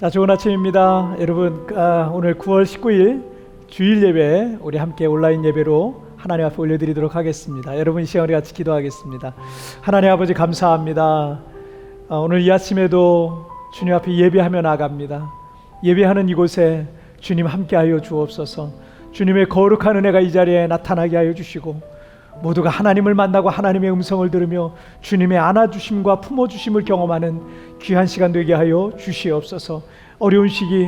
자, 좋은 아침입니다. 여러분, 오늘 9월 19일 주일 예배 우리 함께 온라인 예배로 하나님 앞에 올려드리도록 하겠습니다. 여러분 이 시간 우리 같이 기도하겠습니다. 하나님 아버지 감사합니다. 오늘 이 아침에도 주님 앞에 예배하며 나갑니다. 예배하는 이곳에 주님 함께하여 주옵소서. 주님의 거룩한 은혜가 이 자리에 나타나게 하여 주시고 모두가 하나님을 만나고 하나님의 음성을 들으며 주님의 안아주심과 품어주심을 경험하는 귀한 시간 되게 하여 주시옵소서. 어려운 시기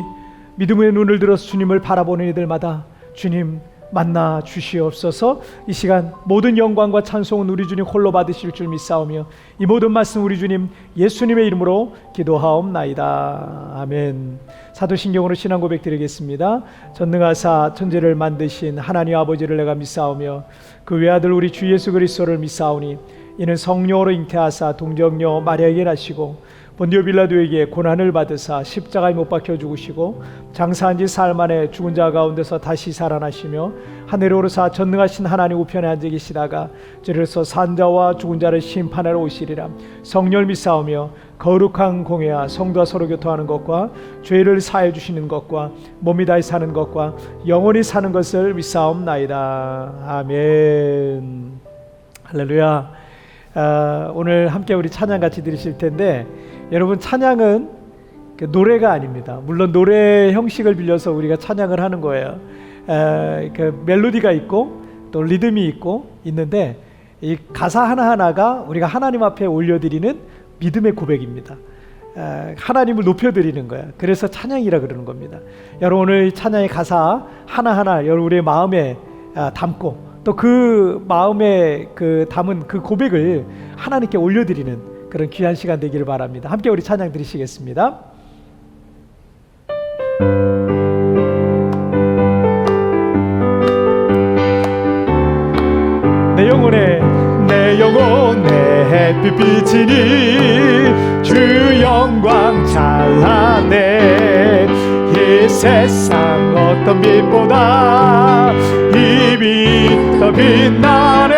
믿음의 눈을 들어서 주님을 바라보는 이들마다 주님 만나 주시옵소서. 이 시간 모든 영광과 찬송은 우리 주님 홀로 받으실 줄 믿사오며 이 모든 말씀 우리 주님 예수님의 이름으로 기도하옵나이다. 아멘. 사도신경으로 신앙 고백 드리겠습니다. 전능하사 천지를 만드신 하나님 아버지를 내가 믿사오며 그 외아들 우리 주 예수 그리스도를 믿사오니 이는 성령으로 잉태하사 동정녀 마리아에게 나시고 본디오 빌라도에게 고난을 받으사 십자가에 못 박혀 죽으시고 장사한 지 사흘 만에 죽은 자 가운데서 다시 살아나시며 하늘에 오르사 전능하신 하나님 우편에 앉아 계시다가 저리로서 산자와 죽은 자를 심판하러 오시리라. 성령을 믿사오며 거룩한 공회와 성도와 서로 교통하는 것과 죄를 사해 주시는 것과 몸이 다해 사는 것과 영원히 사는 것을 믿사옵나이다. 아멘. 할렐루야. 오늘 함께 우리 찬양 같이 들으실 텐데 여러분, 찬양은 노래가 아닙니다. 물론 노래 형식을 빌려서 우리가 찬양을 하는 거예요. 그 멜로디가 있고 또 리듬이 있는데 이 가사 하나하나가 우리가 하나님 앞에 올려드리는 믿음의 고백입니다. 하나님을 높여드리는 거예요. 그래서 찬양이라 그러는 겁니다. 여러분, 오늘 찬양의 가사 하나하나 여러분 우리의 마음에 담고 또 그 마음에 담은 그 고백을 하나님께 올려드리는 그런 귀한 시간 되기를 바랍니다. 함께 우리 찬양 드리시겠습니다. 내 영혼의 햇빛 비치니 주 영광 찬란해. 이 세상 어떤 빛보다 이 빛 더 빛나네.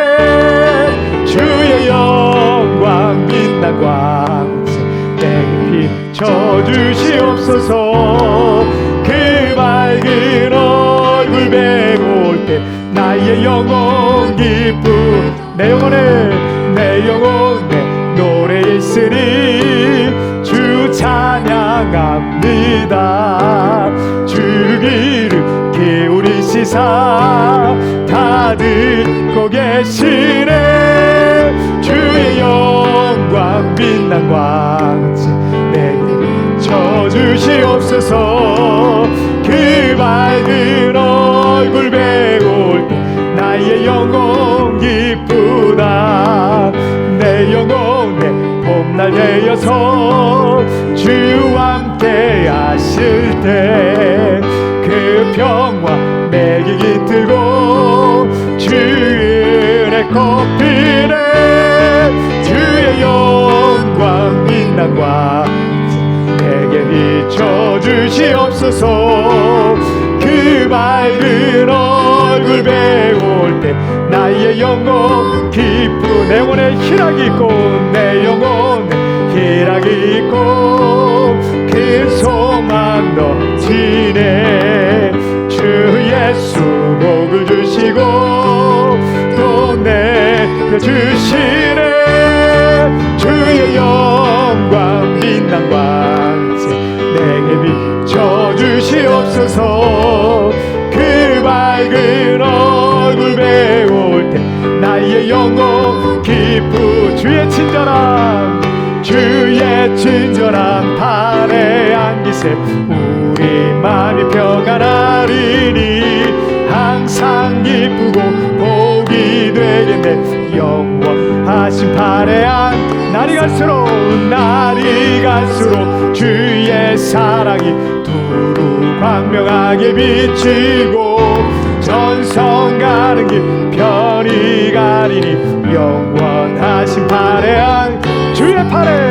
주의 영광 빛난 광채 내게 비춰주시옵소서. 그 밝은 얼굴 배울 때 나의 영혼 기쁨 내 영혼에 노래 있으니 주 찬양합니다. 주 귀를 기울이시사 다 듣고 계시네. 주의 영광 빛난 광채 내게 비춰주시옵소서. 그 밝은 얼굴 배울 때 나의 영혼 기쁘다. 내 영혼에 봄날 되어서 주와 함께 하실 때 그 평화 내게 깃들고 주의 은혜 꽃피네. 주의 영광 빛난 광채 내게 비춰주시옵소서. 그 밝은 얼굴 배울 때 나의 영혼 기쁘 내 영혼에 희락이 있고 내 영혼에 희락이 있고 그 소망 넘치네. 주 예수 복을 주시고 또 내게 주시네. 주의 영광 빛난 광채 내게 비춰주시옵소서. 그 밝은 얼굴 배울 때 나의 영혼 기쁘 주의 친절한 발에 안기세. 우리 마음이 평안하리니 항상 기쁘고 복이 되겠네. 영원하신 발에 안 날이 갈수록 주의 사랑이 두루 광명하게 비치고 전성 가는 길 별이 가리니 영원하신 팔에 안 주의 팔에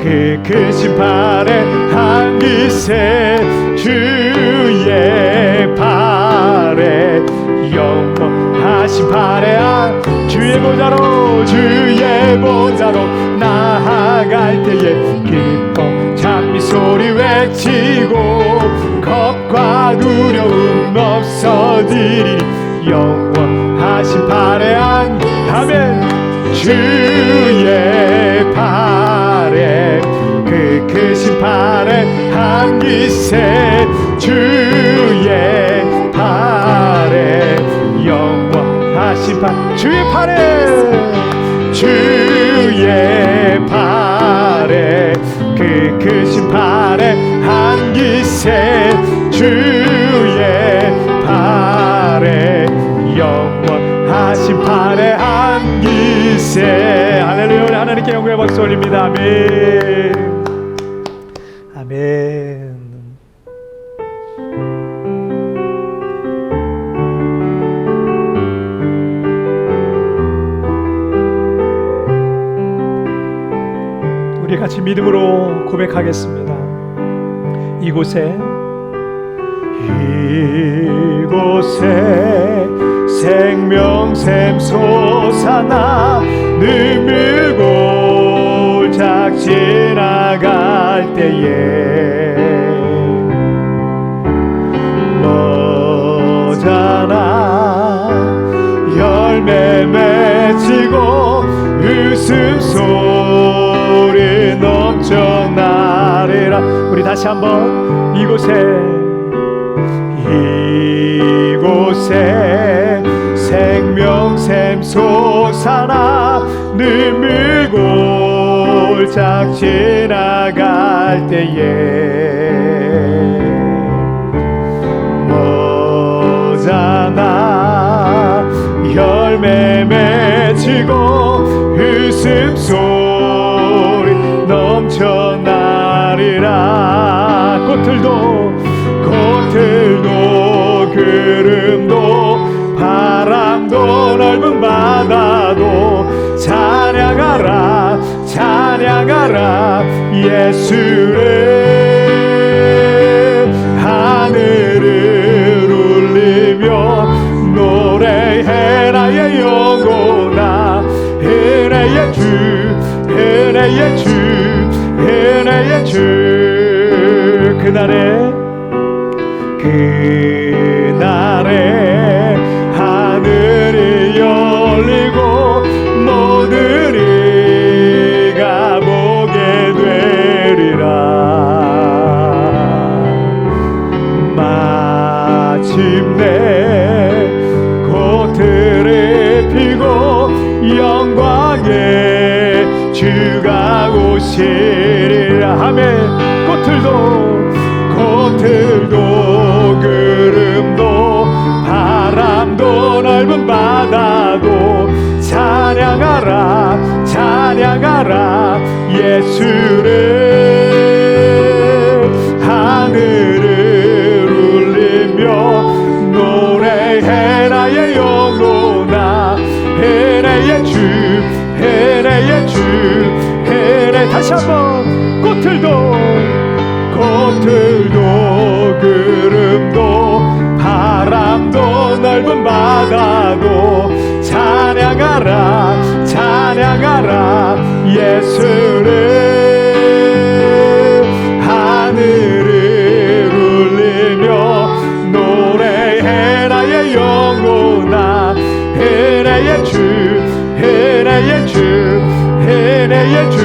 그 크신 팔에 안기세. 주의 팔에 영원하신 팔에 안 주의 보좌로 주의 보좌 나로 나아갈 때에 기뻐 찬미 소리 외치고 겁과 두려움 없어지리 영원하신 팔에 아멘 주의 팔에 그 크신 팔에 안기세 주의 팔에 영원하신 팔 주의 팔에 주의 팔에 그 크신 팔에 안기세 주의 팔에 영원하신 팔에 안기세 할렐루야 하나님께 영광의 박수 올립니다 아멘 아멘 우리 같이 믿음으로 고백하겠습니다. 이곳에 생명샘 솟아나 눈물골짝 지나갈 때에 너잖아 열매 맺히고 웃음소리 넘쳐나리라 우리 다시 한번 이곳에 생명샘 솟아나 눈물골짝 지나갈 때에 너잖아 열매 맺히고 웃음소리 넘쳐나리라 꽃들도 구름도 바람도 넓은 바다도 찬양하라 찬양하라 예수를 하늘을 울리며 노래해 나의 영혼아 은혜의 주 은혜의 주 은혜의 주 그날에 하늘이 열리고 모든 이가 보게 되리라 마침내 꽃들이 피고 영광의 주가 오시리라 아멘 꽃들도 구름도 바람도 넓은 바다도 찬양하라 찬양하라 예수를 하늘을 울리며 노래해 나의 영혼아 은혜의 주 은혜의 주 은혜 다시 한번 꽃들도 구름도 바람도 넓은 바다도 찬양하라 찬양하라 예수를 하늘을 울리며 노래해 나의 영혼아 은혜의 주 은혜의 주 은혜의 주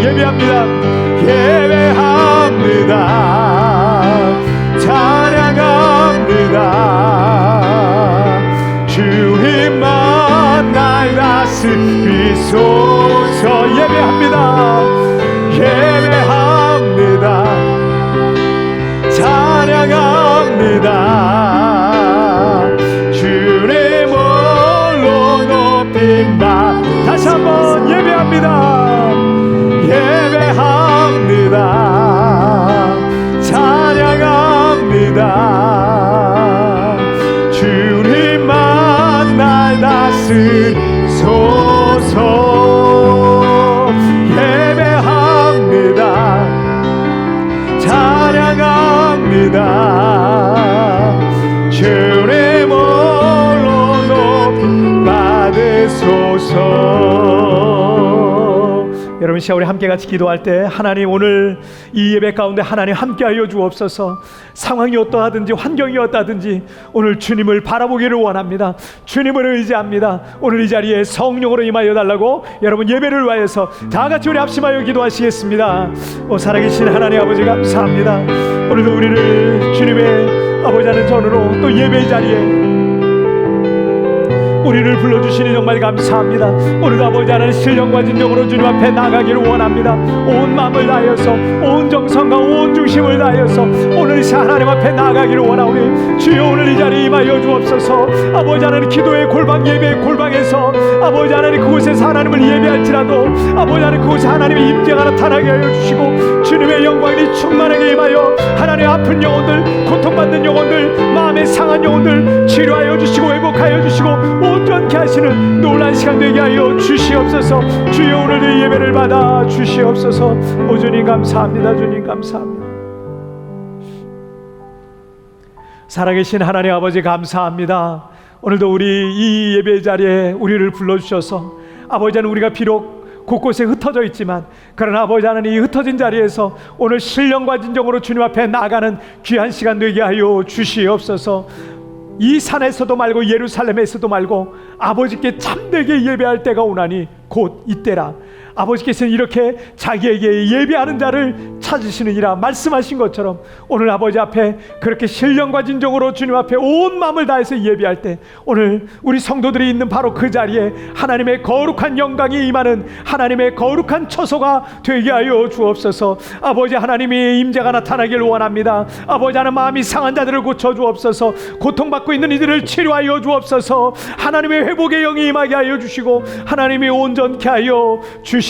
예배합니다 예배합니다 찬양합니다 주님만 날 다스리소서 예배합니다 예배합니다 찬양합니다 주님 홀로 높임 받 다시 한번 예배합니다 예배합니다 찬양합니다 주님만 날 다스리소서 예배합니다 찬양합니다 주님 홀로 높임 받으소서 여러분 시간 우리 함께 같이 기도할 때 하나님 오늘 이 예배 가운데 하나님 함께하여 주옵소서. 상황이 어떠하든지 환경이 어떠하든지 오늘 주님을 바라보기를 원합니다. 주님을 의지합니다. 오늘 이 자리에 성령으로 임하여 달라고 여러분 예배를 위하여서 다 같이 우리 합심하여 기도하시겠습니다. 오 살아계신 하나님 아버지 감사합니다. 오늘도 우리를 주님의 아버지 하는 전으로 또 예배 자리에 우리를 불러주시니 정말 감사합니다. 오늘도 아버지 하나님 신령과 진정으로 주님 앞에 나가기를 원합니다. 온 마음을 다하여서 온 정성과 온 중심을 다하여서 오늘 이 하나님 앞에 나가기를 원하오니 주여 오늘 이 자리에 임하여 주옵소서. 아버지 하나님 기도의 골방 예배의 골방에서 아버지 하나님 그곳에서 하나님을 예배할지라도 아버지 하나님 그곳에 하나님의 임재가 나타나게 하여 주시고 주님의 영광이 충만하게 임하여 하나님 아픈 영혼들 고통받는 영혼들 마음에 상한 영혼들 치료하여 주시고 회복하여 주시고 온전케 하시는 놀란 시간 되게 하여 주시옵소서. 주여 오늘 이 예배를 받아 주시옵소서. 오 주님 감사합니다. 주님 감사합니다. 살아계신 하나님 아버지 감사합니다. 오늘도 우리 이 예배 자리에 우리를 불러주셔서 아버지 하나님 우리가 비록 곳곳에 흩어져 있지만 그러나 아버지 하나님 이 흩어진 자리에서 오늘 신령과 진정으로 주님 앞에 나가는 귀한 시간 되게 하여 주시옵소서. 이 산에서도 말고 예루살렘에서도 말고 아버지께 참되게 예배할 때가 오나니 곧 이때라. 아버지께서는 이렇게 자기에게 예배하는 자를 찾으시느니라 말씀하신 것처럼 오늘 아버지 앞에 그렇게 신령과 진정으로 주님 앞에 온 마음을 다해서 예배할 때 오늘 우리 성도들이 있는 바로 그 자리에 하나님의 거룩한 영광이 임하는 하나님의 거룩한 처소가 되게 하여 주옵소서. 아버지 하나님의 임재가 나타나길 원합니다. 아버지 하나님 마음이 상한 자들을 고쳐 주옵소서. 고통받고 있는 이들을 치료하여 주옵소서. 하나님의 회복의 영이 임하게 하여 주시고 하나님이 온전케 하여 주시옵소서.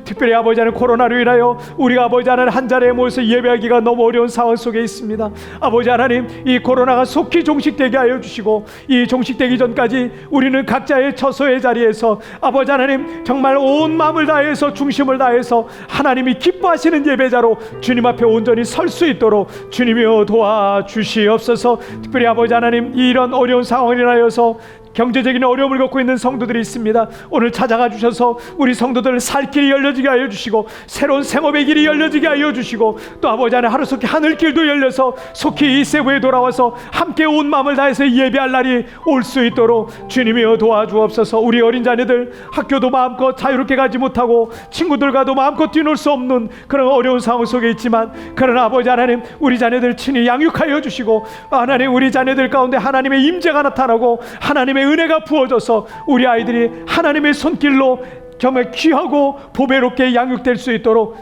특별히 아버지 하나님 코로나로 인하여 우리가 아버지 하나님 한 자리에 모여서 예배하기가 너무 어려운 상황 속에 있습니다. 아버지 하나님 이 코로나가 속히 종식되게 하여 주시고 이 종식되기 전까지 우리는 각자의 처소의 자리에서 아버지 하나님 정말 온 마음을 다해서 중심을 다해서 하나님이 기뻐하시는 예배자로 주님 앞에 온전히 설 수 있도록 주님이여 도와주시옵소서. 특별히 아버지 하나님 이런 어려운 상황을 인하여서 경제적인 어려움을 겪고 있는 성도들이 있습니다. 오늘 찾아가 주셔서 우리 성도들 살 길이 열려지게 하여 주시고 새로운 생업의 길이 열려지게 하여 주시고 또 아버지 하나님 하루속히 하늘길도 열려서 속히 이 세부에 돌아와서 함께 온 마음을 다해서 예배할 날이 올 수 있도록 주님이여 도와주옵소서. 우리 어린 자녀들 학교도 마음껏 자유롭게 가지 못하고 친구들과도 마음껏 뛰놀 수 없는 그런 어려운 상황 속에 있지만 그러나 아버지 하나님 우리 자녀들 친히 양육하여 주시고 하나님 우리 자녀들 가운데 하나님의 임재가 나타나고 하나님의 은혜가 부어져서 우리 아이들이 하나님의 손길로 정말 귀하고 보배롭게 양육될 수 있도록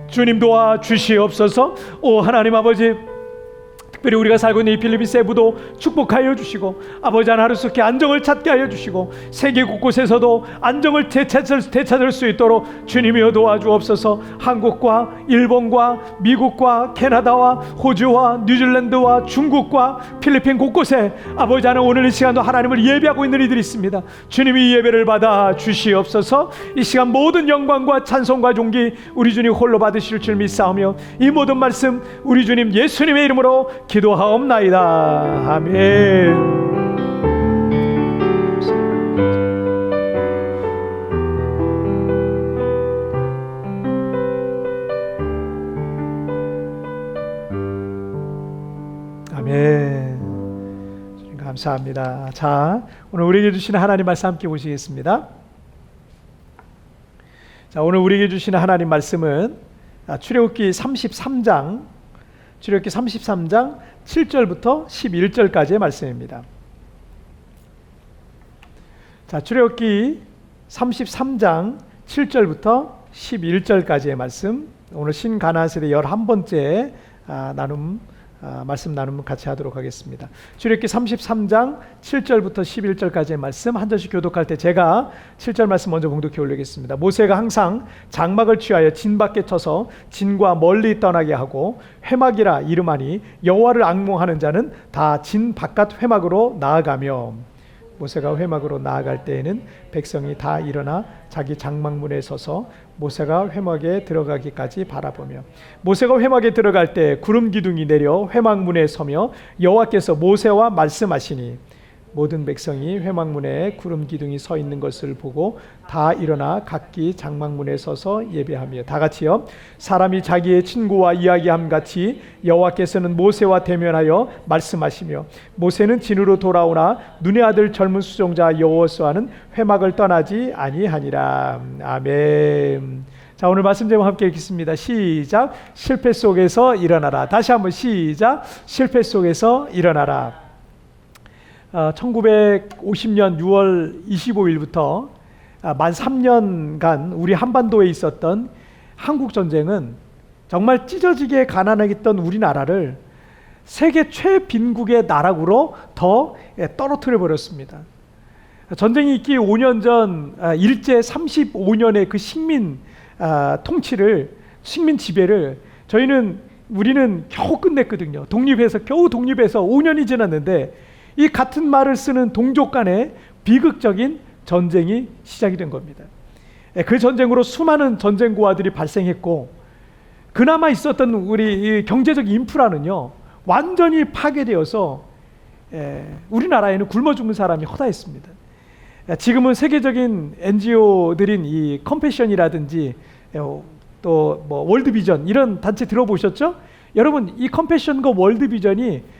주님 도와주시옵소서. 오 하나님 아버지 특별히 우리가 살고 있는 이 필리핀 세부도 축복하여 주시고 아버지 하나님 하루속히 안정을 찾게 하여 주시고 세계 곳곳에서도 안정을 되찾을 수 있도록 주님이여 도와주옵소서. 한국과 일본과 미국과 캐나다와 호주와 뉴질랜드와 중국과 필리핀 곳곳에 아버지 하나님 오늘 이 시간도 하나님을 예배하고 있는 이들이 있습니다. 주님이 이 예배를 받아 주시옵소서. 이 시간 모든 영광과 찬송과 존귀 우리 주님 홀로 받으실 줄 믿사오며 이 모든 말씀 우리 주님 예수님의 이름으로 기도하옵나이다. 아멘. 아멘. 주님 감사합니다. 자, 오늘 우리에게 주시는 하나님 말씀 함께 보시겠습니다. 자, 오늘 우리에게 주시는 하나님 말씀은 출애굽기 33장 7절부터 11절까지의 말씀입니다. 자, 출애굽기 33장 7절부터 11절까지의 말씀, 오늘 신가나안 세대 11번째 말씀 나눔 같이 하도록 하겠습니다. 출애굽기 33장 7절부터 11절까지의 말씀 한 절씩 교독할 때 제가 7절 말씀 먼저 봉독해 올리겠습니다. 모세가 항상 장막을 취하여 진 밖에 쳐서 진과 멀리 떠나게 하고 회막이라 이름하니 여호와를 앙몽하는 자는 다 진 바깥 회막으로 나아가며 모세가 회막으로 나아갈 때에는 백성이 다 일어나 자기 장막문에 서서 모세가 회막에 들어가기까지 바라보며 모세가 회막에 들어갈 때 구름 기둥이 내려 회막문에 서며 여호와께서 모세와 말씀하시니 모든 백성이 회막문에 구름 기둥이 서 있는 것을 보고 다 일어나 각기 장막문에 서서 예배하며, 다 같이요. 사람이 자기의 친구와 이야기함 같이 여호와께서는 모세와 대면하여 말씀하시며, 모세는 진으로 돌아오나 눈의 아들 젊은 수종자 여호수아는 회막을 떠나지 아니하니라. 아멘. 자, 오늘 말씀 제목 함께 읽겠습니다. 시작. 실패 속에서 일어나라. 다시 한번 시작. 실패 속에서 일어나라. 1950년 6월 25일부터 만 3년간 우리 한반도에 있었던 한국 전쟁은 정말 찢어지게 가난했던 우리나라를 세계 최빈국의 나라로 더 떨어뜨려 버렸습니다. 전쟁이 있기 5년 전 일제 35년의 그 식민 통치를, 식민 지배를 우리는 겨우 끝냈거든요. 겨우 독립해서 5년이 지났는데 이 같은 말을 쓰는 동족 간의 비극적인 전쟁이 시작이 된 겁니다. 그 전쟁으로 수많은 전쟁 고아들이 발생했고, 그나마 있었던 우리 경제적 인프라는요 완전히 파괴되어서 우리나라에는 굶어 죽는 사람이 허다했습니다. 지금은 세계적인 NGO들인 이 컴패션이라든지 또 뭐 월드비전 이런 단체 들어보셨죠? 여러분, 이 컴패션과 월드비전이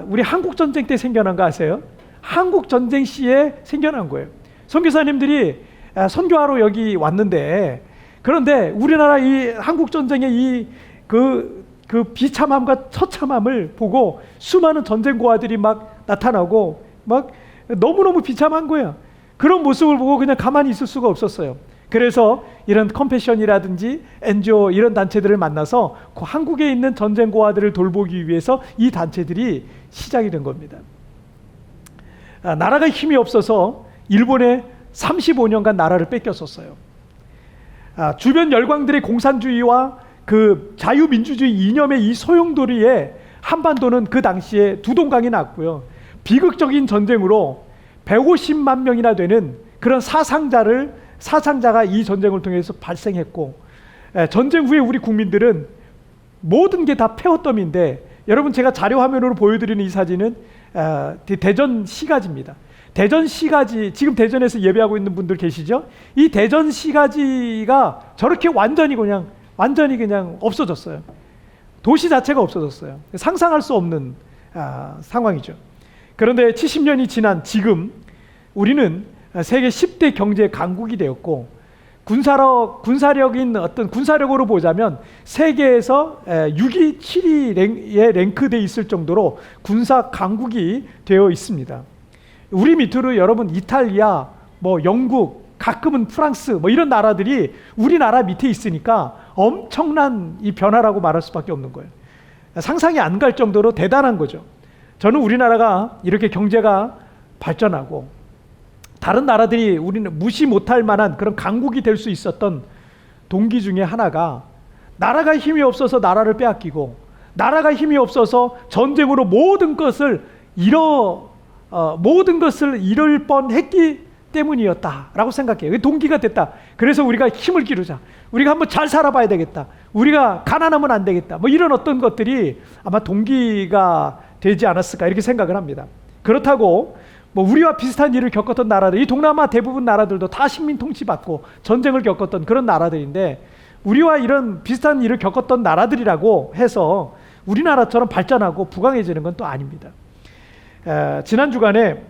우리 한국 전쟁 때 생겨난 거 아세요? 한국 전쟁 시에 생겨난 거예요. 선교사님들이 선교하러 여기 왔는데, 그런데 우리나라 이 한국 전쟁의 그 비참함과 처참함을 보고 수많은 전쟁 고아들이 막 나타나고 막 너무너무 비참한 거예요. 그런 모습을 보고 그냥 가만히 있을 수가 없었어요. 그래서 이런 컴패션이라든지 NGO 이런 단체들을 만나서 그 한국에 있는 전쟁 고아들을 돌보기 위해서 이 단체들이 시작이 된 겁니다. 나라가 힘이 없어서 일본에 35년간 나라를 뺏겼었어요. 주변 열강들의 공산주의와 그 자유민주주의 이념의 이 소용돌이에 한반도는 그 당시에 두동강이 났고요. 비극적인 전쟁으로 150만 명이나 되는 그런 사상자가 이 전쟁을 통해서 발생했고, 전쟁 후에 우리 국민들은 모든 게 다 폐허덤인데, 여러분 제가 자료 화면으로 보여드리는 이 사진은 대전 시가지입니다. 대전 시가지, 지금 대전에서 예배하고 있는 분들 계시죠? 이 대전 시가지가 저렇게 완전히 그냥 없어졌어요. 도시 자체가 없어졌어요. 상상할 수 없는 상황이죠. 그런데 70년이 지난 지금 우리는 세계 10대 경제 강국이 되었고, 군사력인 어떤 군사력으로 보자면 세계에서 6위, 7위에 랭크되어 있을 정도로 군사 강국이 되어 있습니다. 우리 밑으로 여러분 이탈리아, 뭐 영국, 가끔은 프랑스 뭐 이런 나라들이 우리나라 밑에 있으니까 엄청난 이 변화라고 말할 수밖에 없는 거예요. 상상이 안 갈 정도로 대단한 거죠. 저는 우리나라가 이렇게 경제가 발전하고 다른 나라들이 우리는 무시 못할 만한 그런 강국이 될 수 있었던 동기 중에 하나가, 나라가 힘이 없어서 나라를 빼앗기고, 나라가 힘이 없어서 전쟁으로 모든 것을 잃을 뻔했기 때문이었다라고 생각해요. 동기가 됐다. 그래서 우리가 힘을 기르자. 우리가 한번 잘 살아봐야 되겠다. 우리가 가난하면 안 되겠다. 뭐 이런 어떤 것들이 아마 동기가 되지 않았을까 이렇게 생각을 합니다. 그렇다고 뭐 우리와 비슷한 일을 겪었던 나라들, 이 동남아 대부분 나라들도 다 식민 통치받고 전쟁을 겪었던 그런 나라들인데, 우리와 이런 비슷한 일을 겪었던 나라들이라고 해서 우리나라처럼 발전하고 부강해지는 건 또 아닙니다. 지난 주간에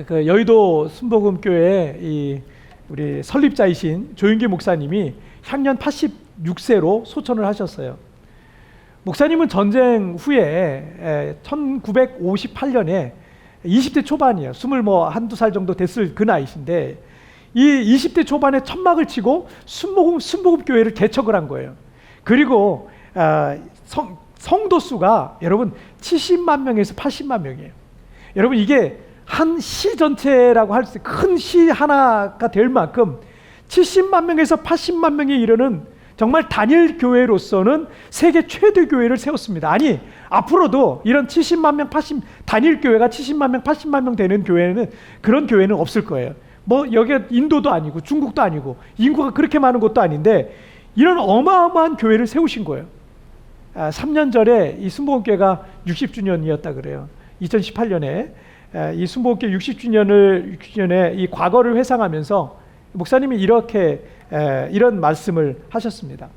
그 여의도 순복음교회 이 우리 설립자이신 조윤기 목사님이 향년 86세로 소천을 하셨어요. 목사님은 전쟁 후에 1958년에 20대 초반이에요. 21~2살 정도 됐을 그 나이신데, 이 20대 초반에 천막을 치고 순복음교회를 개척을 한 거예요. 그리고 성도 수가 여러분 70만 명에서 80만 명이에요. 여러분 이게 한 시 전체라고 할 수, 큰 시 하나가 될 만큼 70만 명에서 80만 명에 이르는 정말 단일 교회로서는 세계 최대 교회를 세웠습니다. 아니, 앞으로도 이런 70만 명, 단일 교회가 70만 명, 80만 명 되는 그런 교회는 없을 거예요. 뭐 여기 인도도 아니고 중국도 아니고 인구가 그렇게 많은 곳도 아닌데 이런 어마어마한 교회를 세우신 거예요. 3년 전에 이 순복음교회가 60주년이었다 그래요. 2018년에 이 순복음교회 60주년에 이 과거를 회상하면서 목사님이 이렇게 이런 말씀을 하셨습니다.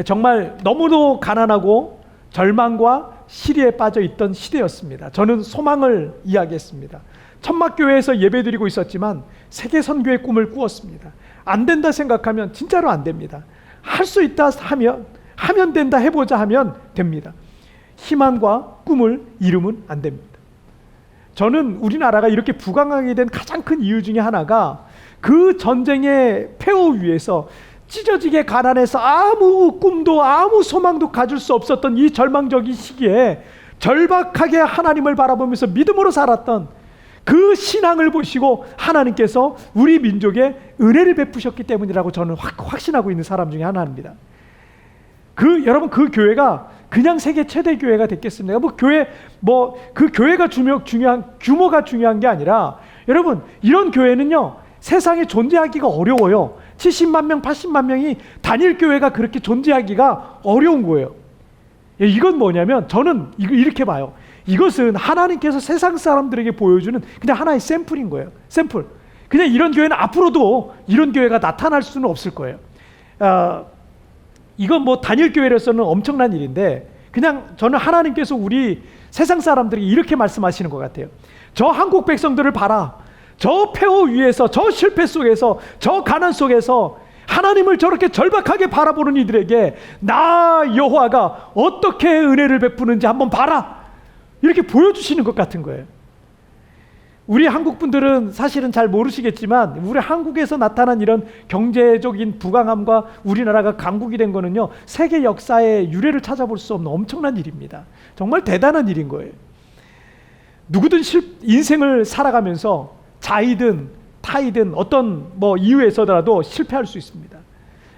정말 너무도 가난하고 절망과 시리에 빠져 있던 시대였습니다. 저는 소망을 이야기했습니다. 천막교회에서 예배드리고 있었지만 세계 선교의 꿈을 꾸었습니다. 안 된다 생각하면 진짜로 안 됩니다. 할 수 있다 하면 된다, 해보자 하면 됩니다. 희망과 꿈을 이루면 안 됩니다. 저는 우리나라가 이렇게 부강하게 된 가장 큰 이유 중에 하나가 그 전쟁의 폐허 위에서 찢어지게 가난해서 아무 꿈도 아무 소망도 가질 수 없었던 이 절망적인 시기에 절박하게 하나님을 바라보면서 믿음으로 살았던 그 신앙을 보시고 하나님께서 우리 민족에 은혜를 베푸셨기 때문이라고 저는 확신하고 있는 사람 중에 하나입니다. 여러분, 그 교회가 그냥 세계 최대 교회가 됐겠습니까? 그 교회가 규모가 중요한 게 아니라, 여러분, 이런 교회는요, 세상에 존재하기가 어려워요. 70만 명, 80만 명이 단일 교회가 그렇게 존재하기가 어려운 거예요. 이건 뭐냐면, 저는 이렇게 봐요. 이것은 하나님께서 세상 사람들에게 보여주는 그냥 하나의 샘플인 거예요. 샘플. 그냥 이런 교회는 앞으로도 이런 교회가 나타날 수는 없을 거예요. 이건 뭐 단일 교회로서는 엄청난 일인데, 그냥 저는 하나님께서 우리 세상 사람들에게 이렇게 말씀하시는 것 같아요. 저 한국 백성들을 봐라. 저 폐허 위에서, 저 실패 속에서, 저 가난 속에서 하나님을 저렇게 절박하게 바라보는 이들에게 나 여호와가 어떻게 은혜를 베푸는지 한번 봐라. 이렇게 보여주시는 것 같은 거예요. 우리 한국 분들은 사실은 잘 모르시겠지만, 우리 한국에서 나타난 이런 경제적인 부강함과 우리나라가 강국이 된 거는요, 세계 역사의 유래를 찾아볼 수 없는 엄청난 일입니다. 정말 대단한 일인 거예요. 누구든 인생을 살아가면서 자이든 타이든 어떤 이유에서라도 실패할 수 있습니다.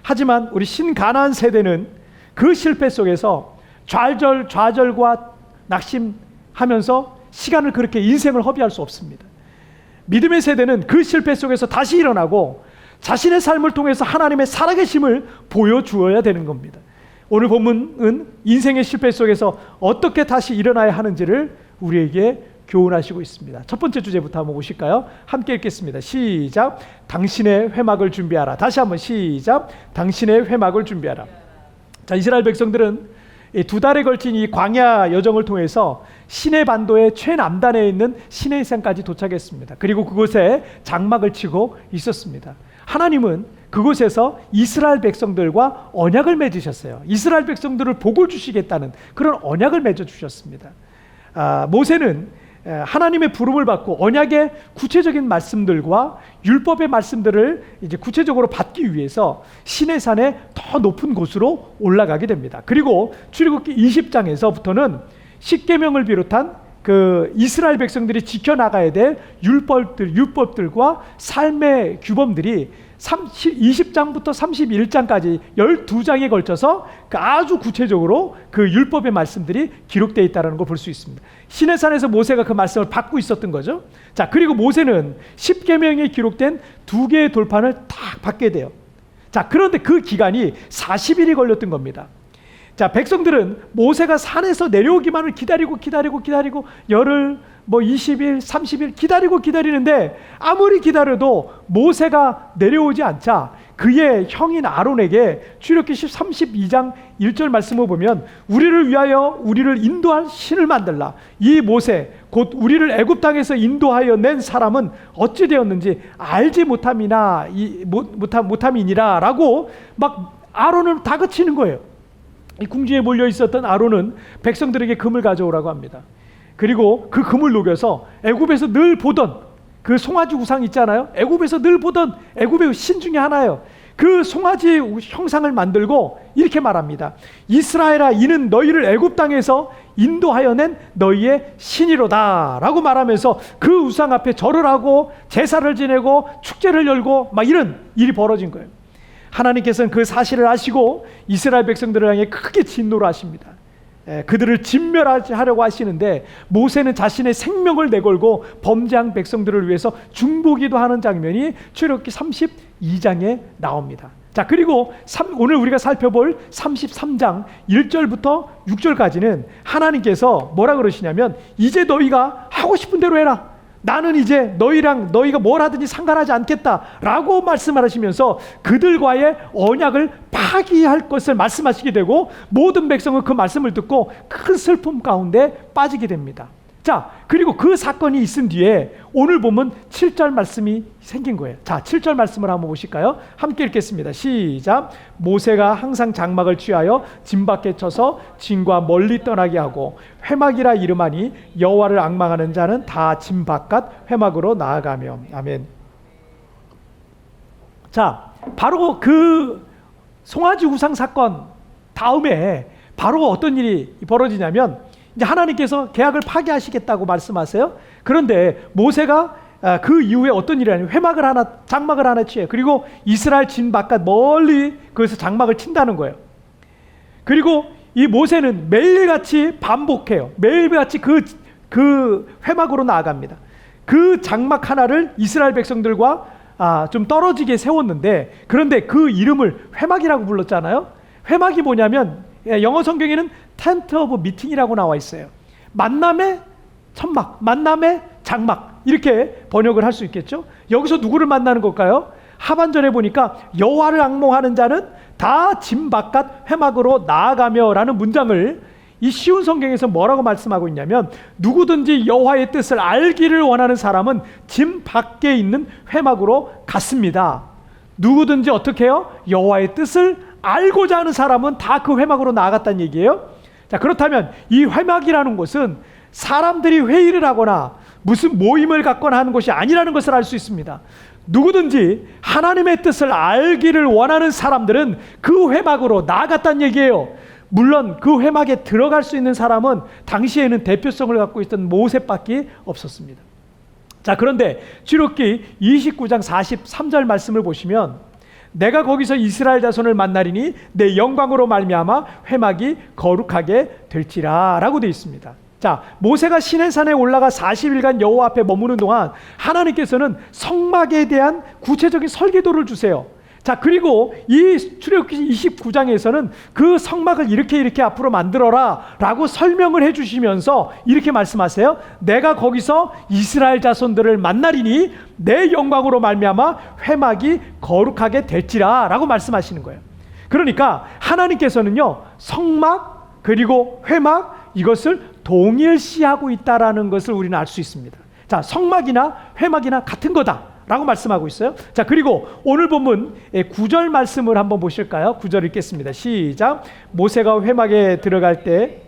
하지만 우리 신가나안 세대는 그 실패 속에서 좌절과 낙심하면서 시간을 그렇게 인생을 허비할 수 없습니다. 믿음의 세대는 그 실패 속에서 다시 일어나고 자신의 삶을 통해서 하나님의 살아계심을 보여주어야 되는 겁니다. 오늘 본문은 인생의 실패 속에서 어떻게 다시 일어나야 하는지를 우리에게 교훈하시고 있습니다. 첫 번째 주제부터 한번 보실까요? 함께 읽겠습니다. 시작. 당신의 회막을 준비하라. 다시 한번 시작. 당신의 회막을 준비하라. 자, 이스라엘 백성들은 2달에 걸친 이 광야 여정을 통해서 시내 반도의 최남단에 있는 시내산까지 도착했습니다. 그리고 그곳에 장막을 치고 있었습니다. 하나님은 그곳에서 이스라엘 백성들과 언약을 맺으셨어요. 이스라엘 백성들을 복을 주시겠다는 그런 언약을 맺어주셨습니다. 모세는 하나님의 부름을 받고 언약의 구체적인 말씀들과 율법의 말씀들을 이제 구체적으로 받기 위해서 시내산의 더 높은 곳으로 올라가게 됩니다. 그리고 출애굽기 20장에서부터는 십계명을 비롯한 그 이스라엘 백성들이 지켜나가야 될 율법들과 삶의 규범들이 20장부터 31장까지 12장에 걸쳐서 아주 구체적으로 그 율법의 말씀들이 기록되어 있다는 걸 볼 수 있습니다. 시내산에서 모세가 그 말씀을 받고 있었던 거죠. 자, 그리고 모세는 십계명에 기록된 2개의 돌판을 딱 받게 돼요. 자, 그런데 그 기간이 40일이 걸렸던 겁니다. 자, 백성들은 모세가 산에서 내려오기만을 기다리고 열흘 20일, 30일 기다리는데 아무리 기다려도 모세가 내려오지 않자 그의 형인 아론에게 출애굽기 32장 1절 말씀을 보면 우리를 위하여 우리를 인도할 신을 만들라. 이 모세 곧 우리를 애굽 땅에서 인도하여 낸 사람은 어찌 되었는지 알지 못함이니라 라고 막 아론을 다그치는 거예요. 이 궁지에 몰려 있었던 아론은 백성들에게 금을 가져오라고 합니다. 그리고 그 금을 녹여서 애굽에서 늘 보던 그 송아지 우상 있잖아요. 애굽에서 늘 보던 애굽의 신 중에 하나예요. 그 송아지 형상을 만들고 이렇게 말합니다. 이스라엘아, 이는 너희를 애굽 땅에서 인도하여 낸 너희의 신이로다 라고 말하면서 그 우상 앞에 절을 하고 제사를 지내고 축제를 열고 막 이런 일이 벌어진 거예요. 하나님께서는 그 사실을 아시고 이스라엘 백성들을 향해 크게 진노를 하십니다. 그들을 진멸하려고 하시는데 모세는 자신의 생명을 내걸고 범죄한 백성들을 위해서 중보기도 하는 장면이 출애굽기 32장에 나옵니다. 자, 그리고 오늘 우리가 살펴볼 33장 1절부터 6절까지는 하나님께서 뭐라 그러시냐면 이제 너희가 하고 싶은 대로 해라. 나는 이제 너희가 뭘 하든지 상관하지 않겠다라고 말씀을 하시면서 그들과의 언약을 파기할 것을 말씀하시게 되고 모든 백성은 그 말씀을 듣고 큰 슬픔 가운데 빠지게 됩니다. 자, 그리고 그 사건이 있은 뒤에 오늘 보면 7절 말씀이 생긴 거예요. 자, 7절 말씀을 한번 보실까요? 함께 읽겠습니다. 시작. 모세가 항상 장막을 취하여 진 밖에 쳐서 진과 멀리 떠나게 하고 회막이라 이름하니 여호와를 앙망하는 자는 다 진 바깥 회막으로 나아가며. 아멘. 자, 바로 그 송아지 우상 사건 다음에 바로 어떤 일이 벌어지냐면 이제 하나님께서 계약을 파기하시겠다고 말씀하세요. 그런데 모세가 그 이후에 어떤 일이 아니에요. 장막을 하나 취해. 그리고 이스라엘 진 바깥 멀리 거기서 장막을 친다는 거예요. 그리고 이 모세는 매일같이 반복해요. 매일같이 그 회막으로 나아갑니다. 그 장막 하나를 이스라엘 백성들과 좀 떨어지게 세웠는데, 그런데 그 이름을 회막이라고 불렀잖아요. 회막이 뭐냐면 영어 성경에는 텐트 오브 미팅이라고 나와 있어요. 만남의 천막, 만남의 장막, 이렇게 번역을 할 수 있겠죠. 여기서 누구를 만나는 걸까요? 하반절에 보니까 여호와를 앙몽하는 자는 다 진 바깥 회막으로 나아가며 라는 문장을 이 쉬운 성경에서 뭐라고 말씀하고 있냐면, 누구든지 여호와의 뜻을 알기를 원하는 사람은 진 밖에 있는 회막으로 갔습니다. 누구든지 어떻게 해요? 여호와의 뜻을 알고자 하는 사람은 다 그 회막으로 나아갔다는 얘기예요. 자, 그렇다면 이 회막이라는 곳은 사람들이 회의를 하거나 무슨 모임을 갖거나 하는 곳이 아니라는 것을 알 수 있습니다. 누구든지 하나님의 뜻을 알기를 원하는 사람들은 그 회막으로 나아갔다는 얘기예요. 물론 그 회막에 들어갈 수 있는 사람은 당시에는 대표성을 갖고 있던 모세밖에 없었습니다. 자, 그런데 출애굽기 29장 43절 말씀을 보시면 내가 거기서 이스라엘 자손을 만나리니 내 영광으로 말미암아 회막이 거룩하게 될지라 라고 되어 있습니다. 자, 모세가 시내산에 올라가 40일간 여호와 앞에 머무는 동안 하나님께서는 성막에 대한 구체적인 설계도를 주세요. 자, 그리고 이 출애굽기 29장에서는 그 성막을 이렇게 앞으로 만들어라 라고 설명을 해주시면서 이렇게 말씀하세요. 내가 거기서 이스라엘 자손들을 만나리니 내 영광으로 말미암아 회막이 거룩하게 될지라 라고 말씀하시는 거예요. 그러니까 하나님께서는요, 성막 그리고 회막, 이것을 동일시하고 있다라는 것을 우리는 알 수 있습니다. 자, 성막이나 회막이나 같은 거다 라고 말씀하고 있어요. 자, 그리고 오늘 본문 9절 말씀을 한번 보실까요? 9절 읽겠습니다. 시작. 모세가 회막에 들어갈 때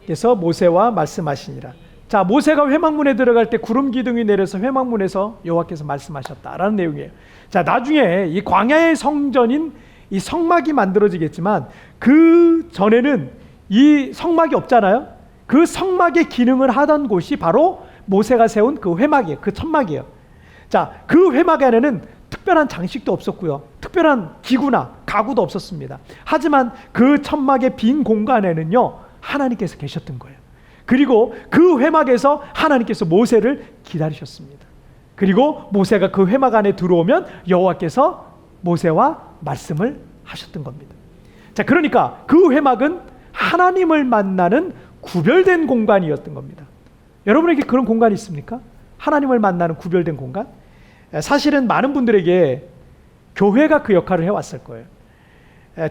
그래서 모세와 말씀하시니라. 자, 모세가 회막문에 들어갈 때 구름 기둥이 내려서 회막문에서 여호와께서 말씀하셨다라는 내용이에요. 자, 나중에 이 광야의 성전인 이 성막이 만들어지겠지만 그 전에는 이 성막이 없잖아요. 그 성막의 기능을 하던 곳이 바로 모세가 세운 그 회막이에요. 그 천막이에요. 자, 그 회막 안에는 특별한 장식도 없었고요. 특별한 기구나 가구도 없었습니다. 하지만 그 천막의 빈 공간에는요, 하나님께서 계셨던 거예요. 그리고 그 회막에서 하나님께서 모세를 기다리셨습니다. 그리고 모세가 그 회막 안에 들어오면 여호와께서 모세와 말씀을 하셨던 겁니다. 자, 그러니까 그 회막은 하나님을 만나는 구별된 공간이었던 겁니다. 여러분에게 그런 공간이 있습니까? 하나님을 만나는 구별된 공간? 사실은 많은 분들에게 교회가 그 역할을 해왔을 거예요.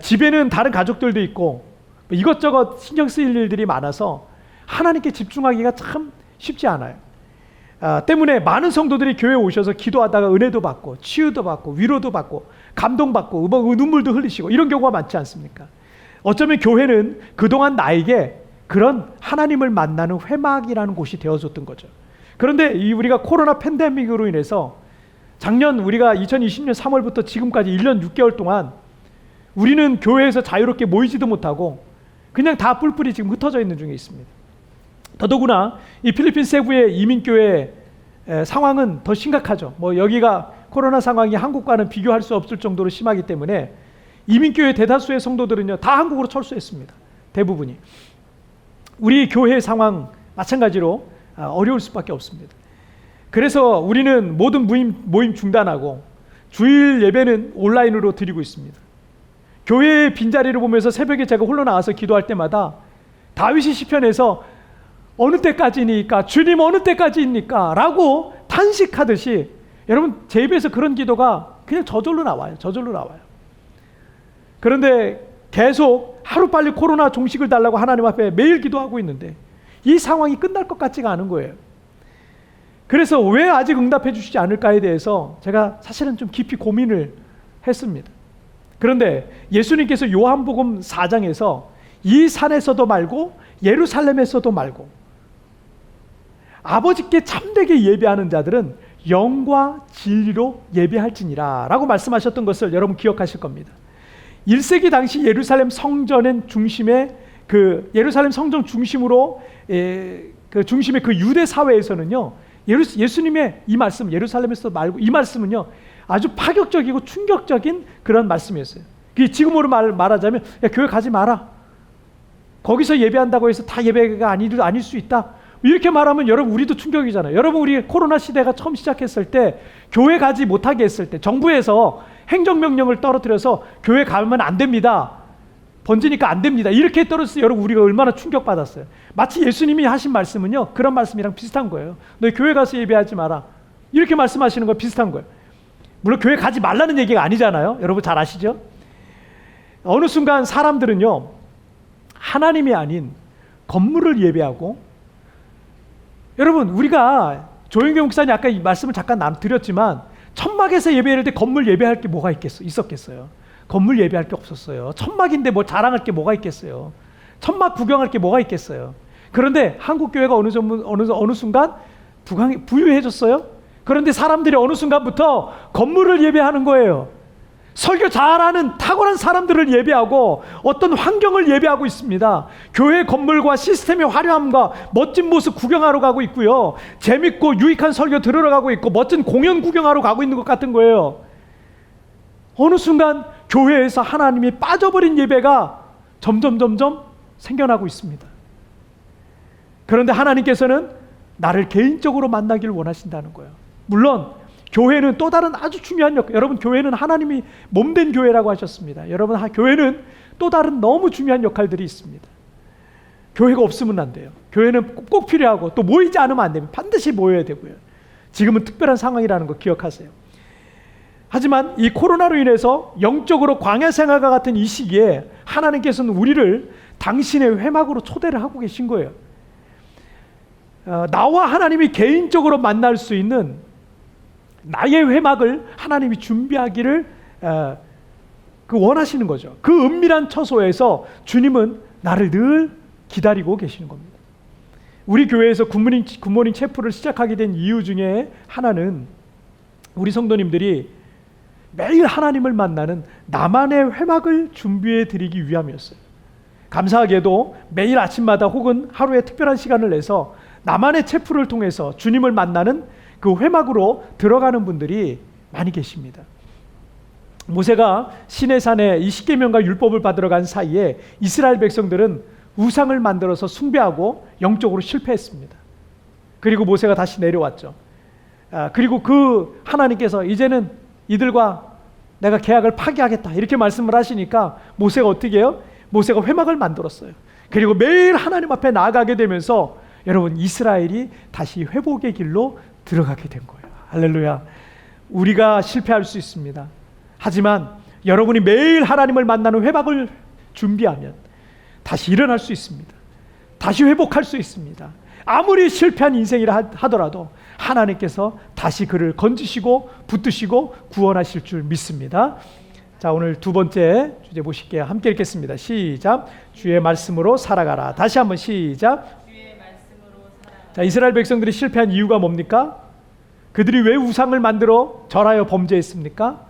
집에는 다른 가족들도 있고 이것저것 신경 쓰일 일들이 많아서 하나님께 집중하기가 참 쉽지 않아요. 때문에 많은 성도들이 교회에 오셔서 기도하다가 은혜도 받고 치유도 받고 위로도 받고 감동받고 눈물도 흘리시고 이런 경우가 많지 않습니까? 어쩌면 교회는 그동안 나에게 그런 하나님을 만나는 회막이라는 곳이 되어줬던 거죠. 그런데 우리가 코로나 팬데믹으로 인해서 작년 우리가 2020년 3월부터 지금까지 1년 6개월 동안 우리는 교회에서 자유롭게 모이지도 못하고 그냥 다 뿔뿔이 지금 흩어져 있는 중에 있습니다. 더더구나 이 필리핀 세부의 이민교회 상황은 더 심각하죠. 여기가 코로나 상황이 한국과는 비교할 수 없을 정도로 심하기 때문에 이민교회 대다수의 성도들은요, 다 한국으로 철수했습니다. 대부분이. 우리 교회 상황 마찬가지로 어려울 수밖에 없습니다. 그래서 우리는 모든 모임 중단하고 주일 예배는 온라인으로 드리고 있습니다. 교회의 빈자리를 보면서 새벽에 제가 홀로 나와서 기도할 때마다 다윗이 시편에서 어느 때까지니까? 주님 어느 때까지입니까? 라고 탄식하듯이 여러분 제 입에서 그런 기도가 그냥 저절로 나와요. 저절로 나와요. 그런데 계속 하루빨리 코로나 종식을 달라고 하나님 앞에 매일 기도하고 있는데 이 상황이 끝날 것 같지가 않은 거예요. 그래서 왜 아직 응답해 주시지 않을까에 대해서 제가 사실은 좀 깊이 고민을 했습니다. 그런데 예수님께서 요한복음 4장에서 이 산에서도 말고 예루살렘에서도 말고 아버지께 참되게 예배하는 자들은 영과 진리로 예배할지니라 라고 말씀하셨던 것을 여러분 기억하실 겁니다. 1세기 당시 예루살렘 성전의 중심에 예루살렘 성전 중심으로 그 중심의 그 유대 사회에서는요, 예수님의 이 말씀, 예루살렘에서 말고 이 말씀은요 아주 파격적이고 충격적인 그런 말씀이었어요. 지금으로 말하자면 야, 교회 가지 마라, 거기서 예배한다고 해서 다 예배가 아닐 수 있다, 이렇게 말하면 여러분 우리도 충격이잖아요. 여러분 우리 코로나 시대가 처음 시작했을 때 교회 가지 못하게 했을 때 정부에서 행정명령을 떨어뜨려서 교회 가면 안 됩니다, 번지니까 안 됩니다, 이렇게 떨어졌을 때 여러분 우리가 얼마나 충격받았어요. 마치 예수님이 하신 말씀은요 그런 말씀이랑 비슷한 거예요. 너 교회 가서 예배하지 마라, 이렇게 말씀하시는 거 비슷한 거예요. 물론 교회 가지 말라는 얘기가 아니잖아요. 여러분 잘 아시죠? 어느 순간 사람들은요 하나님이 아닌 건물을 예배하고, 여러분 우리가 조영경 목사님 아까 이 말씀을 잠깐 드렸지만 천막에서 예배할 때 건물 예배할 게 뭐가 있었겠어요? 건물 예배할 게 없었어요. 천막인데 뭐 자랑할 게 뭐가 있겠어요? 천막 구경할 게 뭐가 있겠어요? 그런데 한국 교회가 어느 순간 부유해졌어요. 그런데 사람들이 어느 순간부터 건물을 예배하는 거예요. 설교 잘하는 탁월한 사람들을 예배하고 어떤 환경을 예배하고 있습니다. 교회 건물과 시스템의 화려함과 멋진 모습 구경하러 가고 있고요, 재밌고 유익한 설교 들으러 가고 있고 멋진 공연 구경하러 가고 있는 것 같은 거예요. 어느 순간 교회에서 하나님이 빠져버린 예배가 점점 생겨나고 있습니다. 그런데 하나님께서는 나를 개인적으로 만나길 원하신다는 거예요. 물론 교회는 또 다른 아주 중요한 역할, 여러분 교회는 하나님이 몸된 교회라고 하셨습니다. 여러분 교회는 또 다른 너무 중요한 역할들이 있습니다. 교회가 없으면 안 돼요. 교회는 꼭 필요하고 또 모이지 않으면 안 됩니다. 반드시 모여야 되고요. 지금은 특별한 상황이라는 거 기억하세요. 하지만 이 코로나로 인해서 영적으로 광야 생활과 같은 이 시기에 하나님께서는 우리를 당신의 회막으로 초대를 하고 계신 거예요. 나와 하나님이 개인적으로 만날 수 있는 나의 회막을 하나님이 준비하기를 원하시는 거죠. 그 은밀한 처소에서 주님은 나를 늘 기다리고 계시는 겁니다. 우리 교회에서 굿모닝 체프를 시작하게 된 이유 중에 하나는 우리 성도님들이 매일 하나님을 만나는 나만의 회막을 준비해 드리기 위함이었어요. 감사하게도 매일 아침마다 혹은 하루에 특별한 시간을 내서 나만의 체프를 통해서 주님을 만나는 그 회막으로 들어가는 분들이 많이 계십니다. 모세가 시내산에 이 십계명과 율법을 받으러 간 사이에 이스라엘 백성들은 우상을 만들어서 숭배하고 영적으로 실패했습니다. 그리고 모세가 다시 내려왔죠. 그리고 그 하나님께서 이제는 이들과 내가 계약을 파기하겠다 이렇게 말씀을 하시니까 모세가 어떻게 해요? 모세가 회막을 만들었어요. 그리고 매일 하나님 앞에 나아가게 되면서 여러분 이스라엘이 다시 회복의 길로 들어가게 된 거예요. 할렐루야. 우리가 실패할 수 있습니다. 하지만 여러분이 매일 하나님을 만나는 회복을 준비하면 다시 일어날 수 있습니다. 다시 회복할 수 있습니다. 아무리 실패한 인생이라 하더라도 하나님께서 다시 그를 건지시고 붙드시고 구원하실 줄 믿습니다. 자, 오늘 두 번째 주제 보실게요. 함께 읽겠습니다. 시작. 주의 말씀으로 살아가라. 다시 한번 시작. 자, 이스라엘 백성들이 실패한 이유가 뭡니까? 그들이 왜 우상을 만들어 절하여 범죄했습니까?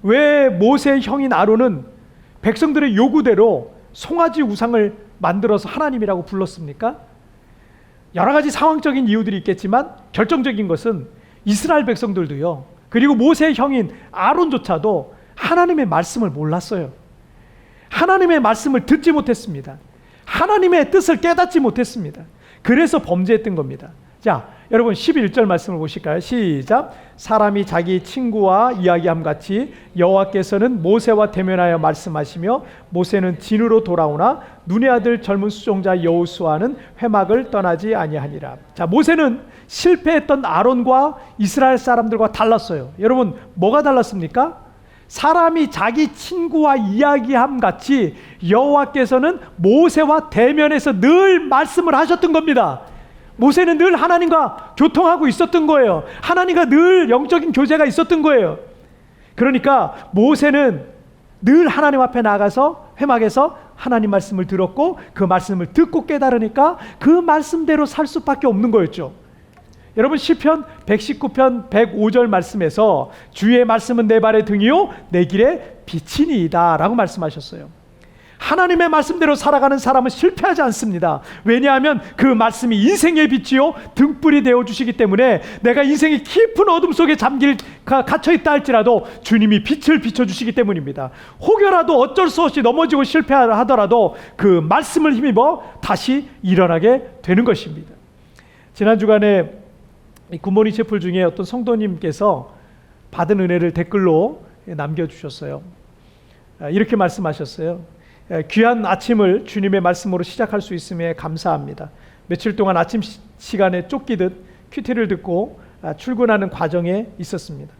왜 모세의 형인 아론은 백성들의 요구대로 송아지 우상을 만들어서 하나님이라고 불렀습니까? 여러 가지 상황적인 이유들이 있겠지만 결정적인 것은 이스라엘 백성들도요, 그리고 모세의 형인 아론조차도 하나님의 말씀을 몰랐어요. 하나님의 말씀을 듣지 못했습니다. 하나님의 뜻을 깨닫지 못했습니다. 그래서 범죄했던 겁니다. 자, 여러분 11절 말씀을 보실까요? 시작. 사람이 자기 친구와 이야기함 같이 여호와께서는 모세와 대면하여 말씀하시며 모세는 진으로 돌아오나 눈의 아들 젊은 수종자 여호수아는 회막을 떠나지 아니하니라. 자, 모세는 실패했던 아론과 이스라엘 사람들과 달랐어요. 여러분 뭐가 달랐습니까? 사람이 자기 친구와 이야기함 같이 여호와께서는 모세와 대면해서 늘 말씀을 하셨던 겁니다. 모세는 늘 하나님과 교통하고 있었던 거예요. 하나님과 늘 영적인 교제가 있었던 거예요. 그러니까 모세는 늘 하나님 앞에 나가서 회막에서 하나님 말씀을 들었고 그 말씀을 듣고 깨달으니까 그 말씀대로 살 수밖에 없는 거였죠. 여러분 시편 119편 105절 말씀에서 주의 말씀은 내 발의 등이요 내 길의 빛이니이다 라고 말씀하셨어요. 하나님의 말씀대로 살아가는 사람은 실패하지 않습니다. 왜냐하면 그 말씀이 인생의 빛이요 등불이 되어주시기 때문에 내가 인생의 깊은 어둠 속에 갇혀있다 할지라도 주님이 빛을 비춰주시기 때문입니다. 혹여라도 어쩔 수 없이 넘어지고 실패하더라도 그 말씀을 힘입어 다시 일어나게 되는 것입니다. 지난 주간에 굿모닝 채플 중에 어떤 성도님께서 받은 은혜를 댓글로 남겨주셨어요. 이렇게 말씀하셨어요. 귀한 아침을 주님의 말씀으로 시작할 수 있음에 감사합니다. 며칠 동안 아침 시간에 쫓기듯 큐티를 듣고 출근하는 과정에 있었습니다.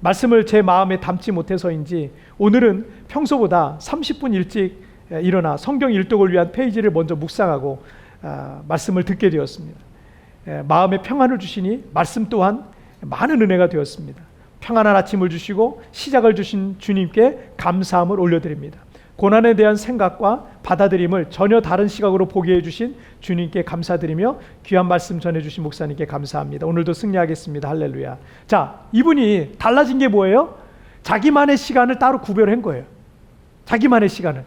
말씀을 제 마음에 담지 못해서인지 오늘은 평소보다 30분 일찍 일어나 성경 일독을 위한 페이지를 먼저 묵상하고 말씀을 듣게 되었습니다. 마음에 평안을 주시니 말씀 또한 많은 은혜가 되었습니다. 평안한 아침을 주시고 시작을 주신 주님께 감사함을 올려드립니다. 고난에 대한 생각과 받아들임을 전혀 다른 시각으로 보게 해주신 주님께 감사드리며 귀한 말씀 전해주신 목사님께 감사합니다. 오늘도 승리하겠습니다. 할렐루야. 자, 이분이 달라진 게 뭐예요? 자기만의 시간을 따로 구별한 거예요. 자기만의 시간을.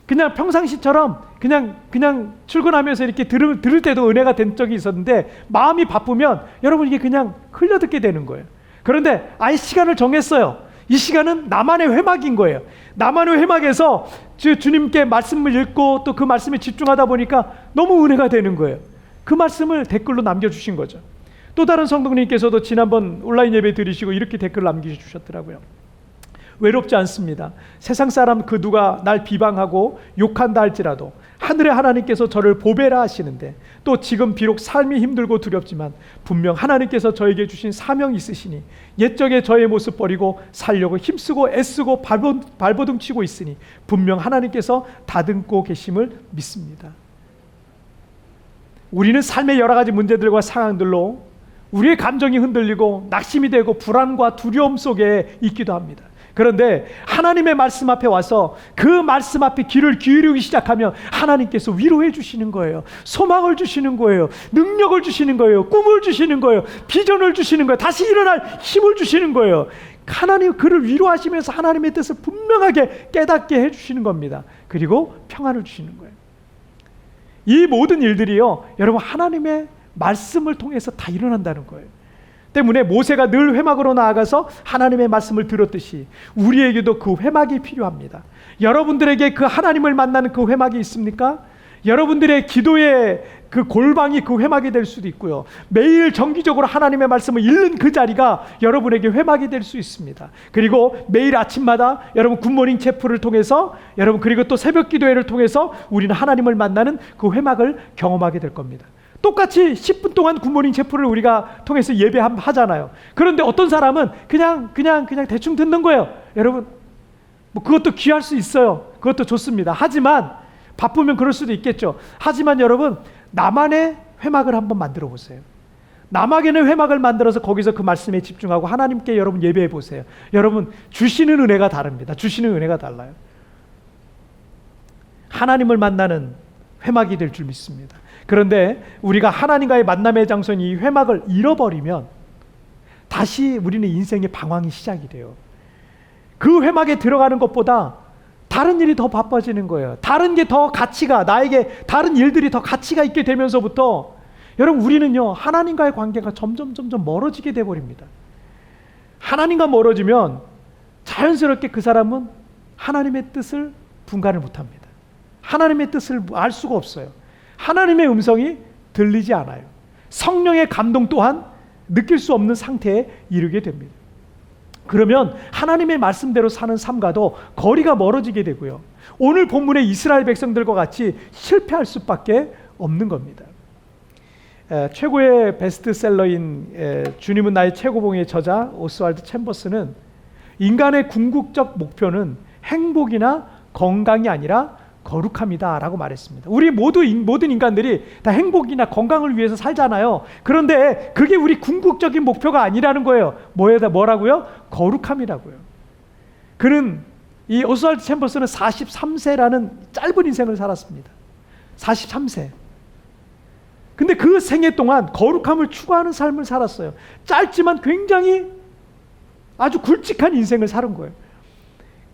그냥 평상시처럼 그냥 출근하면서 이렇게 들을 때도 은혜가 된 적이 있었는데 마음이 바쁘면 여러분 이게 그냥 흘려듣게 되는 거예요. 그런데 아예 시간을 정했어요. 이 시간은 나만의 회막인 거예요. 나만의 회막에서 주님께 말씀을 읽고 또 그 말씀에 집중하다 보니까 너무 은혜가 되는 거예요. 그 말씀을 댓글로 남겨주신 거죠. 또 다른 성도님께서도 지난번 온라인 예배 들으시고 이렇게 댓글 남겨주셨더라고요. 외롭지 않습니다. 세상 사람 그 누가 날 비방하고 욕한다 할지라도 하늘의 하나님께서 저를 보배라 하시는데 또 지금 비록 삶이 힘들고 두렵지만 분명 하나님께서 저에게 주신 사명이 있으시니 옛적에 저의 모습 버리고 살려고 힘쓰고 애쓰고 발버둥 치고 있으니 분명 하나님께서 다듬고 계심을 믿습니다. 우리는 삶의 여러 가지 문제들과 상황들로 우리의 감정이 흔들리고 낙심이 되고 불안과 두려움 속에 있기도 합니다. 그런데 하나님의 말씀 앞에 와서 그 말씀 앞에 귀를 기울이기 시작하면 하나님께서 위로해 주시는 거예요. 소망을 주시는 거예요. 능력을 주시는 거예요. 꿈을 주시는 거예요. 비전을 주시는 거예요. 다시 일어날 힘을 주시는 거예요. 하나님 그를 위로하시면서 하나님의 뜻을 분명하게 깨닫게 해주시는 겁니다. 그리고 평안을 주시는 거예요. 이 모든 일들이요 여러분 하나님의 말씀을 통해서 다 일어난다는 거예요. 때문에 모세가 늘 회막으로 나아가서 하나님의 말씀을 들었듯이 우리에게도 그 회막이 필요합니다. 여러분들에게 그 하나님을 만나는 그 회막이 있습니까? 여러분들의 기도의 그 골방이 그 회막이 될 수도 있고요. 매일 정기적으로 하나님의 말씀을 읽는 그 자리가 여러분에게 회막이 될 수 있습니다. 그리고 매일 아침마다 여러분 굿모닝 채플을 통해서 여러분 그리고 또 새벽 기도회를 통해서 우리는 하나님을 만나는 그 회막을 경험하게 될 겁니다. 똑같이 10분 동안 굿모닝 채플을 우리가 통해서 예배하잖아요. 그런데 어떤 사람은 그냥 대충 듣는 거예요. 여러분 뭐 그것도 귀할 수 있어요. 그것도 좋습니다. 하지만 바쁘면 그럴 수도 있겠죠. 하지만 여러분 나만의 회막을 한번 만들어 보세요. 나만의 회막을 만들어서 거기서 그 말씀에 집중하고 하나님께 여러분 예배해 보세요. 여러분 주시는 은혜가 다릅니다. 주시는 은혜가 달라요. 하나님을 만나는 회막이 될 줄 믿습니다. 그런데 우리가 하나님과의 만남의 장소인 이 회막을 잃어버리면 다시 우리는 인생의 방황이 시작이 돼요. 그 회막에 들어가는 것보다 다른 일이 더 바빠지는 거예요. 다른 게 더 가치가 나에게 다른 일들이 더 가치가 있게 되면서부터 여러분 우리는요 하나님과의 관계가 점점 멀어지게 돼버립니다. 하나님과 멀어지면 자연스럽게 그 사람은 하나님의 뜻을 분간을 못합니다. 하나님의 뜻을 알 수가 없어요. 하나님의 음성이 들리지 않아요. 성령의 감동 또한 느낄 수 없는 상태에 이르게 됩니다. 그러면 하나님의 말씀대로 사는 삶과도 거리가 멀어지게 되고요. 오늘 본문의 이스라엘 백성들과 같이 실패할 수밖에 없는 겁니다. 최고의 베스트셀러인 주님은 나의 최고봉의 저자 오스왈드 챔버스는 인간의 궁극적 목표는 행복이나 건강이 아니라 거룩함이다 라고 말했습니다. 우리 모든 인간들이 다 행복이나 건강을 위해서 살잖아요. 그런데 그게 우리 궁극적인 목표가 아니라는 거예요. 뭐라고요? 거룩함이라고요. 그는, 이 오스왈드 챔버스는 43세라는 짧은 인생을 살았습니다. 43세. 근데 그 생애 동안 거룩함을 추구하는 삶을 살았어요. 짧지만 굉장히 아주 굵직한 인생을 살은 거예요.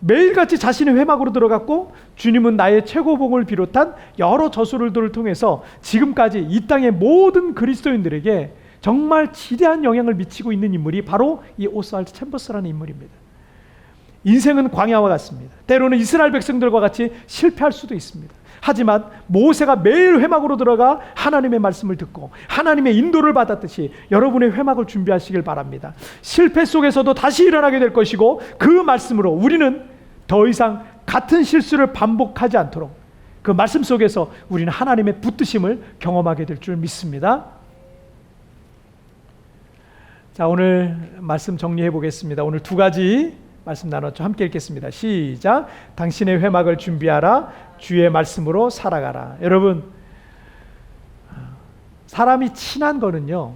매일같이 자신의 회막으로 들어갔고, 주님은 나의 최고봉을 비롯한 여러 저술들을 통해서 지금까지 이 땅의 모든 그리스도인들에게 정말 지대한 영향을 미치고 있는 인물이 바로 이 오스왈드 챔버스라는 인물입니다. 인생은 광야와 같습니다. 때로는 이스라엘 백성들과 같이 실패할 수도 있습니다. 하지만 모세가 매일 회막으로 들어가 하나님의 말씀을 듣고 하나님의 인도를 받았듯이 여러분의 회막을 준비하시길 바랍니다. 실패 속에서도 다시 일어나게 될 것이고, 그 말씀으로 우리는 더 이상 같은 실수를 반복하지 않도록 그 말씀 속에서 우리는 하나님의 붙드심을 경험하게 될 줄 믿습니다. 자, 오늘 말씀 정리해 보겠습니다. 오늘 두 가지 말씀 나눴죠. 함께 읽겠습니다. 시작. 당신의 회막을 준비하라. 주의 말씀으로 살아가라. 여러분, 사람이 친한 거는요,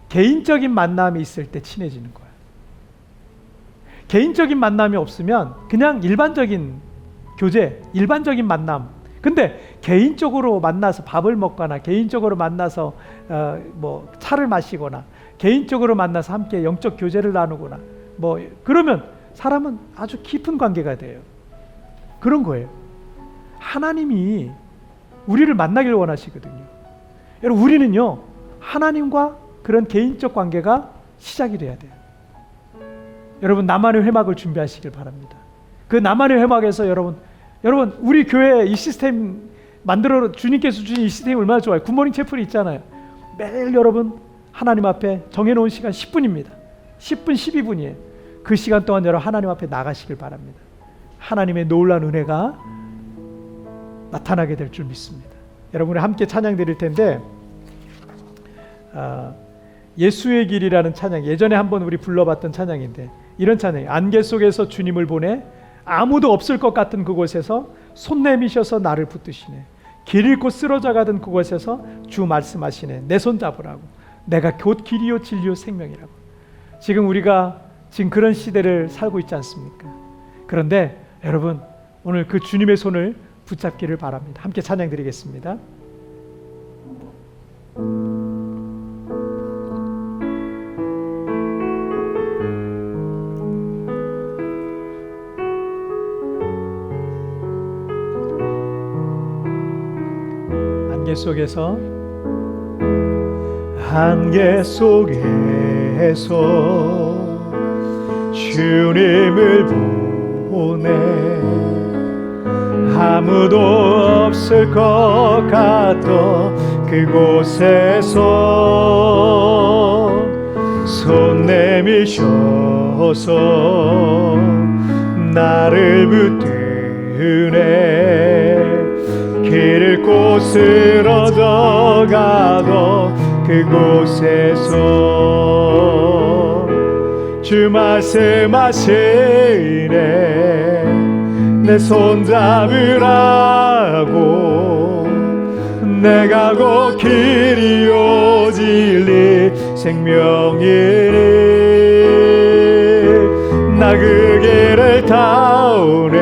개인적인 만남이 있을 때 친해지는 거예요. 개인적인 만남이 없으면 그냥 일반적인 교제, 일반적인 만남. 근데 개인적으로 만나서 밥을 먹거나 개인적으로 만나서 차를 마시거나 개인적으로 만나서 함께 영적 교제를 나누거나 그러면 사람은 아주 깊은 관계가 돼요. 그런 거예요. 하나님이 우리를 만나길 원하시거든요. 여러분, 우리는요, 하나님과 그런 개인적 관계가 시작이 돼야 돼요. 여러분, 나만의 회막을 준비하시길 바랍니다. 그 나만의 회막에서 여러분 우리 교회 이 시스템 주님께서 주신 이 시스템이 얼마나 좋아요. 굿모닝 채플이 있잖아요. 매일 여러분 하나님 앞에 정해놓은 시간 10분입니다. 10분, 12분이에요. 그 시간 동안 여러분 하나님 앞에 나가시길 바랍니다. 하나님의 놀라운 은혜가 나타나게 될 줄 믿습니다. 여러분, 우리 함께 찬양 드릴 텐데, 예수의 길이라는 찬양, 예전에 한번 우리 불러봤던 찬양인데, 이런 찬양, 안개 속에서 주님을 보내 아무도 없을 것 같은 그곳에서 손 내미셔서 나를 붙드시네. 길 잃고 쓰러져 가던 그곳에서 주 말씀하시네. 내 손 잡으라고. 내가 곧 길이요 진리요 생명이라고. 우리가 지금 그런 시대를 살고 있지 않습니까? 그런데 여러분, 오늘 그 주님의 손을 붙잡기를 바랍니다. 함께 찬양 드리겠습니다. 안개 속에서 주님을 보내 아무도 없을 것 같던 그곳에서 손 내미셔서 나를 붙드네. 길 잃고 쓰러져 가던 그곳에서 주 말씀하시네. 내 손 잡으라고. 내가 곧 길이요 진리 생명이니 나 그 길을 타오네.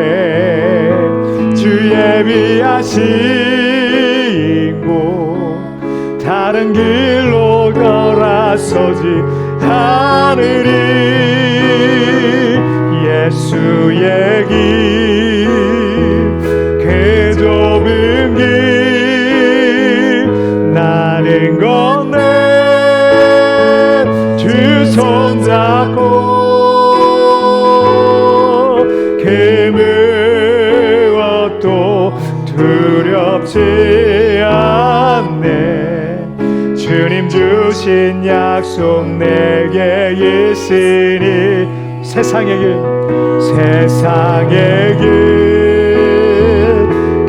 주 예비하신 곳 다른 길로 걸어서지 않으리. 예수의 길 그 좁은 길 나는 건네. 주 손잡고 그 무엇도 두렵지 않네. 주님 주 주신 약속 내게 있으니 세상의 길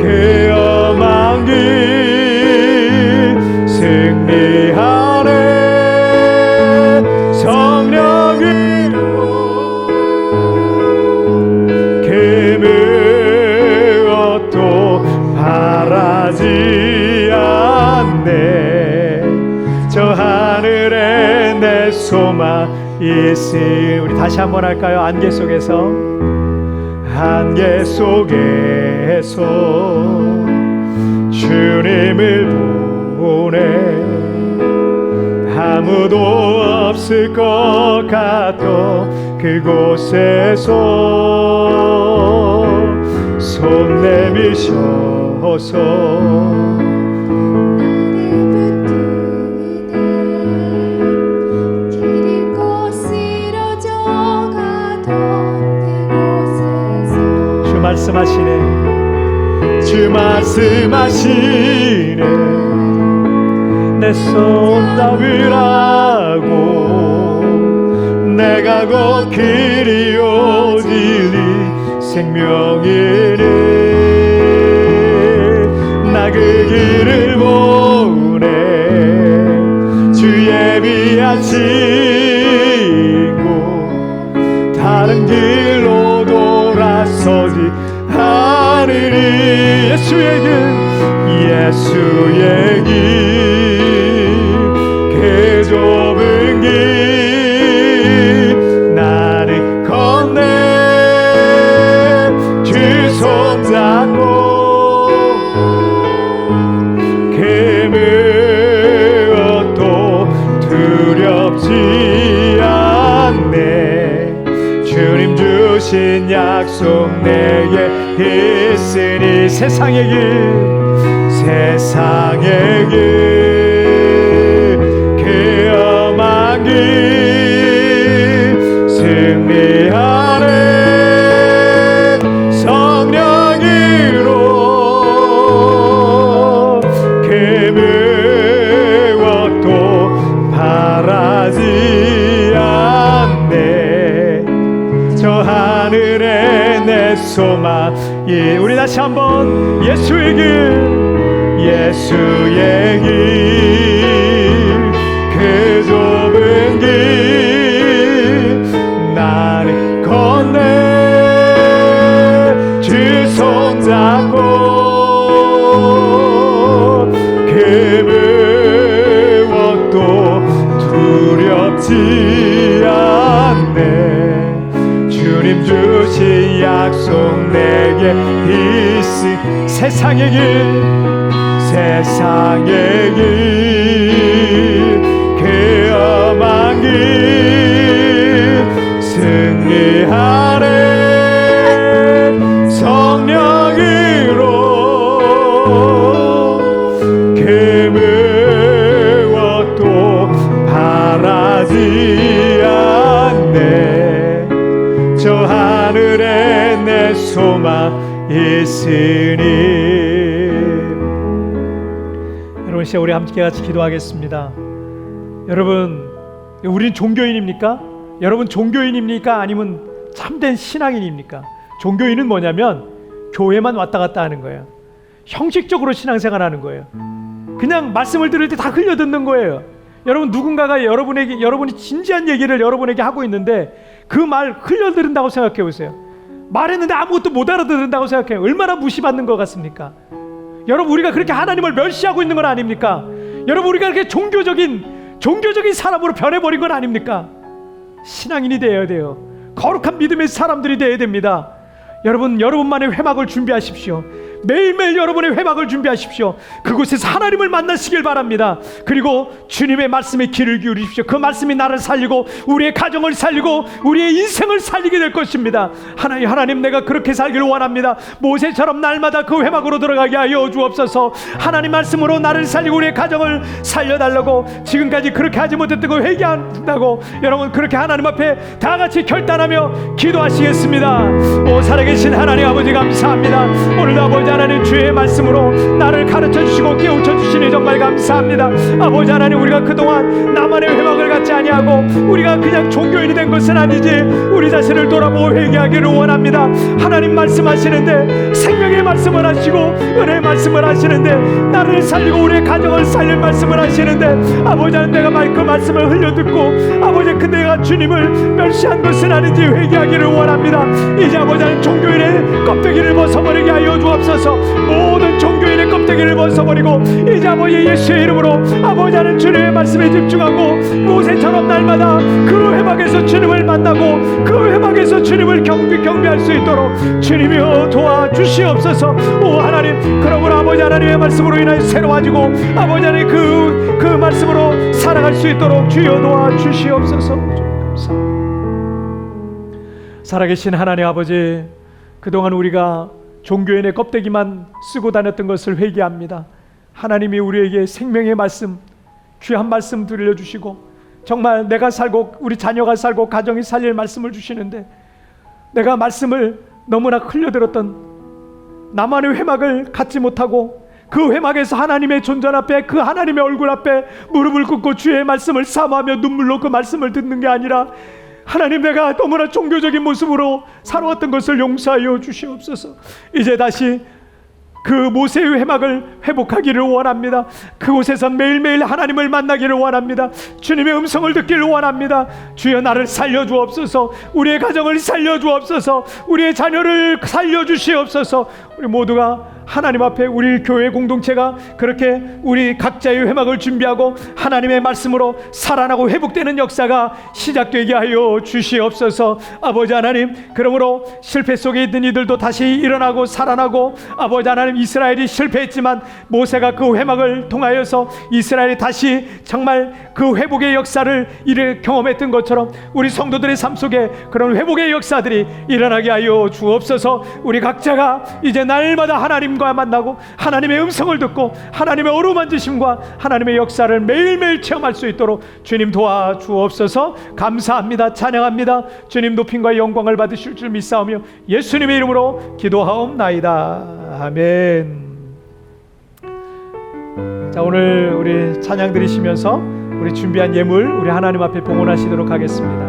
그 험한 길 승리하네 성령으로 그 무엇도 바라지 않네 저 하늘에 내 소망 있으니 우리 다시 한번 할까요? 안개 속에서 주님을 보내 아무도 없을 것 같던 그곳에서 손 내미셔서 주 말씀하시네 내 손 잡으라고 내가 곧 길이요 진리 생명이니 나 그 길을 보내 주 예비한 친구 다른 길로 돌아서지 하늘이 예수의 길 그 좁은 길 나는 건네 주 손잡고 그 무엇도 두렵지 않네 주님 주신 약속 내게 있으니 세상의 길 그 험한 길 승리하네 성령으로 그 무엇도 바라지 않네 저 하늘에 내 소망 우리 다시 한번 예수의 길 그 좁은 길 나를 건네 주 손잡고 그 무엇도 두렵지 않네 주님 주신 약속 내게 있으 세상의 길 그 험한 길 승리하네 성령으로 그 무엇도 바라지 않네 저 하늘에 내 소망 있으니 여러분 시간 우리 함께 같이 기도하겠습니다. 여러분 우리는 종교인입니까? 여러분 종교인입니까? 아니면 참된 신앙인입니까? 종교인은 뭐냐면 교회만 왔다 갔다 하는 거예요. 형식적으로 신앙생활하는 거예요. 그냥 말씀을 들을 때 다 흘려듣는 거예요. 여러분 누군가가 여러분이 진지한 얘기를 여러분에게 하고 있는데 그 말 흘려들은다고 생각해 보세요. 말했는데 아무것도 못 알아듣는다고 생각해요. 얼마나 무시받는 것 같습니까? 여러분 우리가 그렇게 하나님을 멸시하고 있는 건 아닙니까? 여러분 우리가 그렇게 종교적인 사람으로 변해버린 건 아닙니까? 신앙인이 되어야 돼요. 거룩한 믿음의 사람들이 되어야 됩니다. 여러분 여러분만의 회막을 준비하십시오. 매일매일 여러분의 회막을 준비하십시오. 그곳에서 하나님을 만나시길 바랍니다. 그리고 주님의 말씀에 귀를 기울이십시오. 그 말씀이 나를 살리고 우리의 가정을 살리고 우리의 인생을 살리게 될 것입니다. 하나님 내가 그렇게 살기를 원합니다. 모세처럼 날마다 그 회막으로 들어가게 하여 주옵소서. 하나님 말씀으로 나를 살리고 우리의 가정을 살려달라고 지금까지 그렇게 하지 못했던 거 회개한다고 여러분 그렇게 하나님 앞에 다 같이 결단하며 기도하시겠습니다. 오 살아계신 하나님 아버지 감사합니다. 오늘도 아버지 아버지 하나님 주의 말씀으로 나를 가르쳐 주시고 깨우쳐 주시니 정말 감사합니다. 아버지 하나님 우리가 그동안 나만의 회막을 갖지 아니하고 우리가 그냥 종교인이 된 것은 아니지 우리 자신을 돌아보고 회개하기를 원합니다. 하나님 말씀하시는데 생명의 말씀을 하시고 은혜의 말씀을 하시는데 나를 살리고 우리의 가정을 살릴 말씀을 하시는데 아버지 하나님 내가 그 말씀을 흘려듣고 아버지 그 내가 주님을 멸시한 것은 아닌지 회개하기를 원합니다. 이제 아버지 하나님 종교인의 껍데기를 벗어버리게 하여 주옵소서. 모든 종교인의 껍데기를 벗어버리고 이제 아버지 예수의 이름으로 아버지 하나님 주님의 말씀에 집중하고 모세처럼 날마다 그 회막에서 주님을 만나고 그 회막에서 주님을 경배할 수 있도록 주님이여 도와주시옵소서. 오 하나님 그러므로 아버지 하나님의 말씀으로 인하여 새로워지고 아버지 하나님 그 말씀으로 살아갈 수 있도록 주여 도와주시옵소서. 감사합니다. 살아계신 하나님 아버지, 그동안 우리가 종교인의 껍데기만 쓰고 다녔던 것을 회개합니다. 하나님이 우리에게 생명의 말씀, 귀한 말씀 들려주시고 정말 내가 살고 우리 자녀가 살고 가정이 살릴 말씀을 주시는데 내가 말씀을 너무나 흘려들었던 나만의 회막을 갖지 못하고 그 회막에서 하나님의 존전 앞에 그 하나님의 얼굴 앞에 무릎을 꿇고 주의 말씀을 사모하며 눈물로 그 말씀을 듣는 게 아니라 하나님 내가 너무나 종교적인 모습으로 살아왔던 것을 용서하여 주시옵소서. 이제 다시 그 모세의 회막을 회복하기를 원합니다. 그곳에서 매일매일 하나님을 만나기를 원합니다. 주님의 음성을 듣기를 원합니다. 주여 나를 살려주옵소서. 우리의 가정을 살려주옵소서. 우리의 자녀를 살려주시옵소서. 우리 모두가 하나님 앞에 우리 교회 공동체가 그렇게 우리 각자의 회막을 준비하고 하나님의 말씀으로 살아나고 회복되는 역사가 시작되게 하여 주시옵소서. 아버지 하나님 그러므로 실패 속에 있는 이들도 다시 일어나고 살아나고 아버지 하나님 이스라엘이 실패했지만 모세가 그 회막을 통하여서 이스라엘이 다시 정말 그 회복의 역사를 경험했던 것처럼 우리 성도들의 삶 속에 그런 회복의 역사들이 일어나게 하여 주옵소서. 우리 각자가 이제 날마다 하나님과 만나고 하나님의 음성을 듣고 하나님의 어루만지심과 하나님의 역사를 매일매일 체험할 수 있도록 주님 도와주옵소서. 감사합니다. 찬양합니다. 주님 높임과 영광을 받으실 줄 믿사오며 예수님의 이름으로 기도하옵나이다. 아멘. 자, 오늘 우리 찬양 드리시면서 우리 준비한 예물 우리 하나님 앞에 봉헌하시도록 하겠습니다.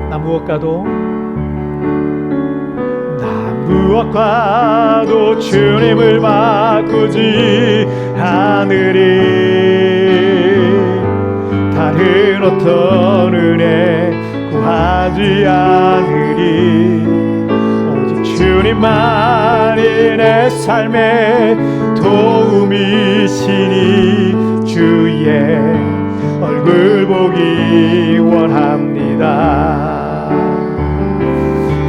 나 무엇과도 주님을 바꾸지 않으리. 다른 어떤 은혜 구하지 않으리. 오직 주님만이 내 삶의 도움이시니 주의 얼굴 보기 원합니다.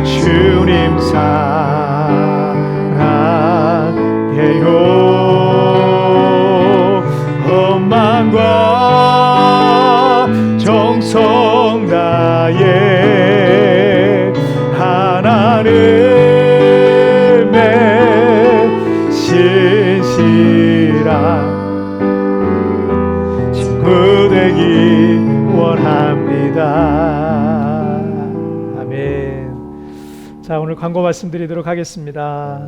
주님 사랑해요. 엄마과 정성 다해 하나님의 신실한 친구 되기 원합니다. 아멘. 자, 오늘 광고 말씀드리도록 하겠습니다.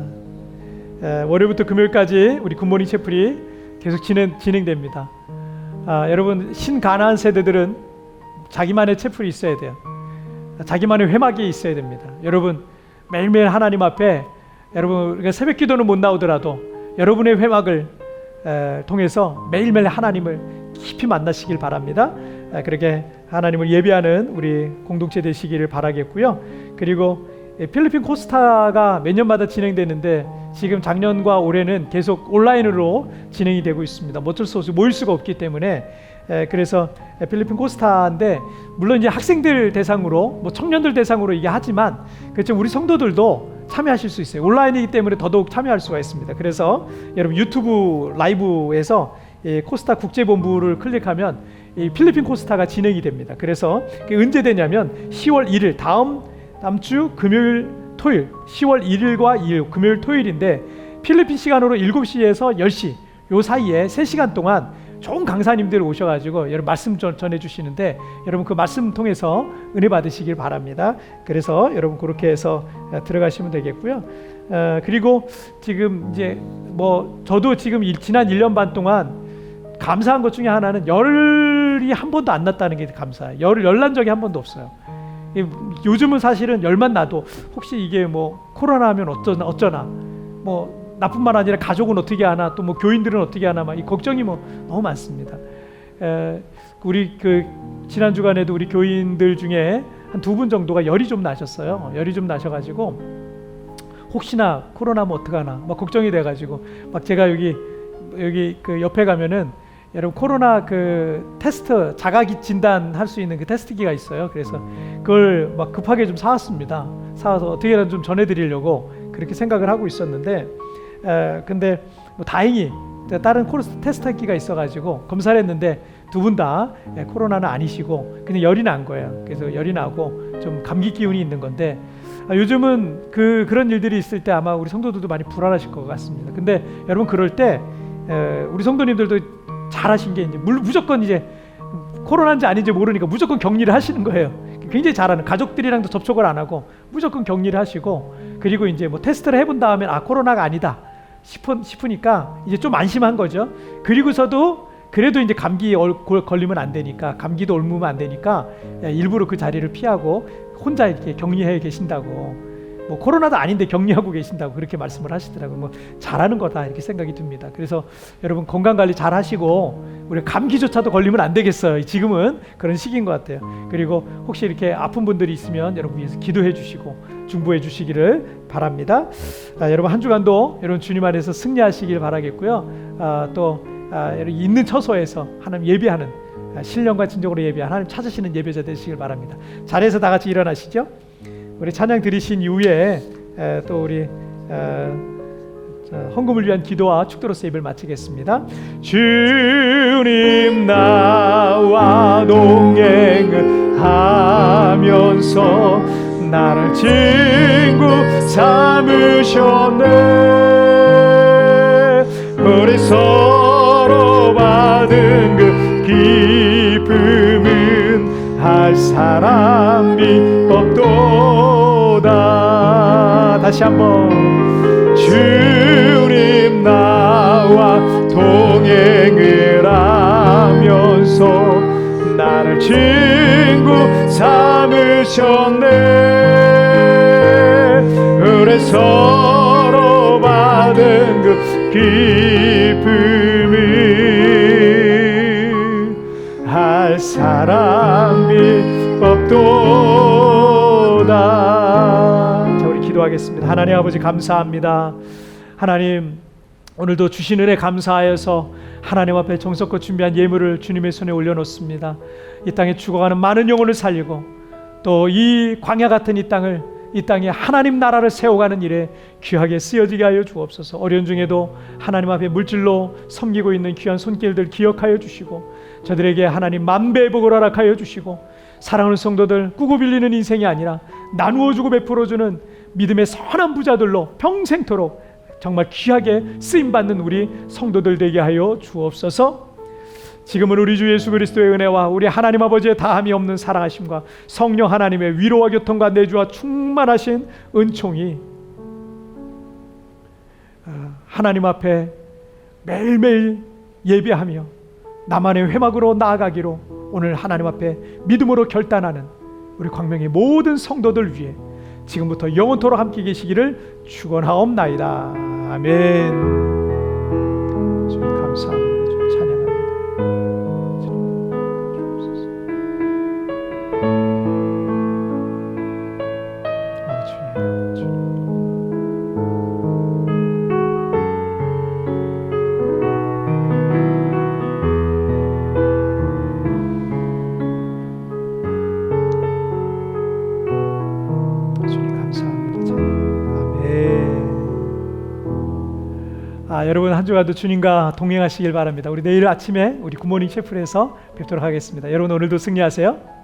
월요일부터 금요일까지 우리 굿모닝 채플이 계속 진행됩니다. 여러분 신가나안 세대들은 자기만의 채플이 있어야 돼요. 자기만의 회막이 있어야 됩니다. 여러분 매일매일 하나님 앞에 여러분 우리가 새벽 기도는 못 나오더라도 여러분의 회막을 통해서 매일매일 하나님을 깊이 만나시길 바랍니다. 그렇게 하나님을 예배하는 우리 공동체 되시기를 바라겠고요. 그리고 필리핀 코스타가 몇 년마다 진행되는데 지금 작년과 올해는 계속 온라인으로 진행이 되고 있습니다. 어쩔 수 없이 모일 수가 없기 때문에 그래서 필리핀 코스타인데 물론 이제 학생들 대상으로 뭐 청년들 대상으로 이게 하지만 그렇죠 우리 성도들도 참여하실 수 있어요. 온라인이기 때문에 더더욱 참여할 수가 있습니다. 그래서 여러분 유튜브 라이브에서 코스타 국제본부를 클릭하면 이 필리핀 코스타가 진행이 됩니다. 그래서 언제 되냐면 10월 1일 다음 주 금요일 토요일 10월 1일과 2일 금요일 토요일인데 필리핀 시간으로 7시에서 10시 요 사이에 3시간 동안 좋은 강사님들 오셔가지고 여러분 말씀 전해주시는데 여러분 그 말씀 통해서 은혜 받으시길 바랍니다. 그래서 여러분 그렇게 해서 들어가시면 되겠고요. 그리고 지금 이제 뭐 저도 지금 지난 1년 반 동안 감사한 것 중에 하나는 열이 한 번도 안 났다는 게 감사해요. 열 난 적이 한 번도 없어요. 요즘은 사실은 열만 나도 혹시 이게 뭐 코로나 하면 어쩌나 뭐 나뿐만 아니라 가족은 어떻게 하나 또 뭐 교인들은 어떻게 하나 막 이 걱정이 뭐 너무 많습니다. 우리 그 지난 주간에도 우리 교인들 중에 한 2분 정도가 열이 좀 나셨어요. 열이 좀 나셔가지고 혹시나 코로나 뭐 어떡하나 막 걱정이 돼가지고 막 제가 여기 그 옆에 가면은 여러분 코로나 그 테스트 자가기 진단할 수 있는 그 테스트기가 있어요. 그래서 그걸 막 급하게 좀 사왔습니다. 사와서 어떻게든 좀 전해드리려고 그렇게 생각을 하고 있었는데 근데 뭐 다행히 다른 코로나 테스트기가 있어가지고 검사를 했는데 2분 다 코로나는 아니시고 그냥 열이 난 거예요. 그래서 열이 나고 좀 감기 기운이 있는 건데 요즘은 그런 일들이 있을 때 아마 우리 성도들도 많이 불안하실 것 같습니다. 근데 여러분 그럴 때 우리 성도님들도 잘하신 게 이제 무조건 이제 코로나인지 아닌지 모르니까 무조건 격리를 하시는 거예요. 굉장히 잘하는 가족들이랑도 접촉을 안 하고 무조건 격리를 하시고 그리고 이제 뭐 테스트를 해본 다음에 코로나가 아니다 싶으니까 이제 좀 안심한 거죠. 그리고서도 그래도 이제 감기 걸리면 안 되니까 감기도 옮으면 안 되니까 일부러 그 자리를 피하고 혼자 이렇게 격리해 계신다고. 뭐 코로나도 아닌데 격리하고 계신다고 그렇게 말씀을 하시더라고요. 뭐 잘하는 거다 이렇게 생각이 듭니다. 그래서 여러분 건강 관리 잘 하시고 우리 감기조차도 걸리면 안 되겠어요. 지금은 그런 시기인 것 같아요. 그리고 혹시 이렇게 아픈 분들이 있으면 여러분 위해서 기도해 주시고 중보해 주시기를 바랍니다. 여러분 한 주간도 여러분 주님 안에서 승리하시길 바라겠고요. 또 여러분 있는 처소에서 하나님 예배하는 신령과 진정으로 예배하는 하나님 찾으시는 예배자 되시길 바랍니다. 자리에서 다 같이 일어나시죠. 우리 찬양 들으신 이후에 또 우리 헌금을 위한 기도와 축도로서 예배를 마치겠습니다. 주님 나와 동행을 하면서 나를 친구 삼으셨네. 우리 서로 받은 그 기쁨은 할 사람이 없도다. 다시 한번 주님 나와 동행을 하면서 나를 친구 삼으셨네. 우리 서로 받은 그 기쁨을 할 사람이 없도다. 자, 우리 기도하겠습니다. 하나님 아버지 감사합니다. 하나님 오늘도 주신 은혜 감사하여서 하나님 앞에 정성껏 준비한 예물을 주님의 손에 올려놓습니다. 이 땅에 죽어가는 많은 영혼을 살리고 또 이 광야 같은 이 땅에 하나님 나라를 세워가는 일에 귀하게 쓰여지게 하여 주옵소서. 어려운 중에도 하나님 앞에 물질로 섬기고 있는 귀한 손길들 기억하여 주시고 저들에게 하나님 만배의 복을 허락하여 주시고 사랑하는 성도들 꾸고 빌리는 인생이 아니라 나누어주고 베풀어주는 믿음의 선한 부자들로 평생토록 정말 귀하게 쓰임받는 우리 성도들 되게 하여 주옵소서. 지금은 우리 주 예수 그리스도의 은혜와 우리 하나님 아버지의 다함이 없는 사랑하심과 성령 하나님의 위로와 교통과 내주와 충만하신 은총이 하나님 앞에 매일매일 예배하며 나만의 회막으로 나아가기로 오늘 하나님 앞에 믿음으로 결단하는 우리 광명의 모든 성도들 위해 지금부터 영원토록 함께 계시기를 축원하옵나이다. 아멘. 주님 감사합니다. 주님 찬양합니다. 여러분 한 주간도 주님과 동행하시길 바랍니다. 우리 내일 아침에 우리 굿모닝 채플에서 뵙도록 하겠습니다. 여러분 오늘도 승리하세요.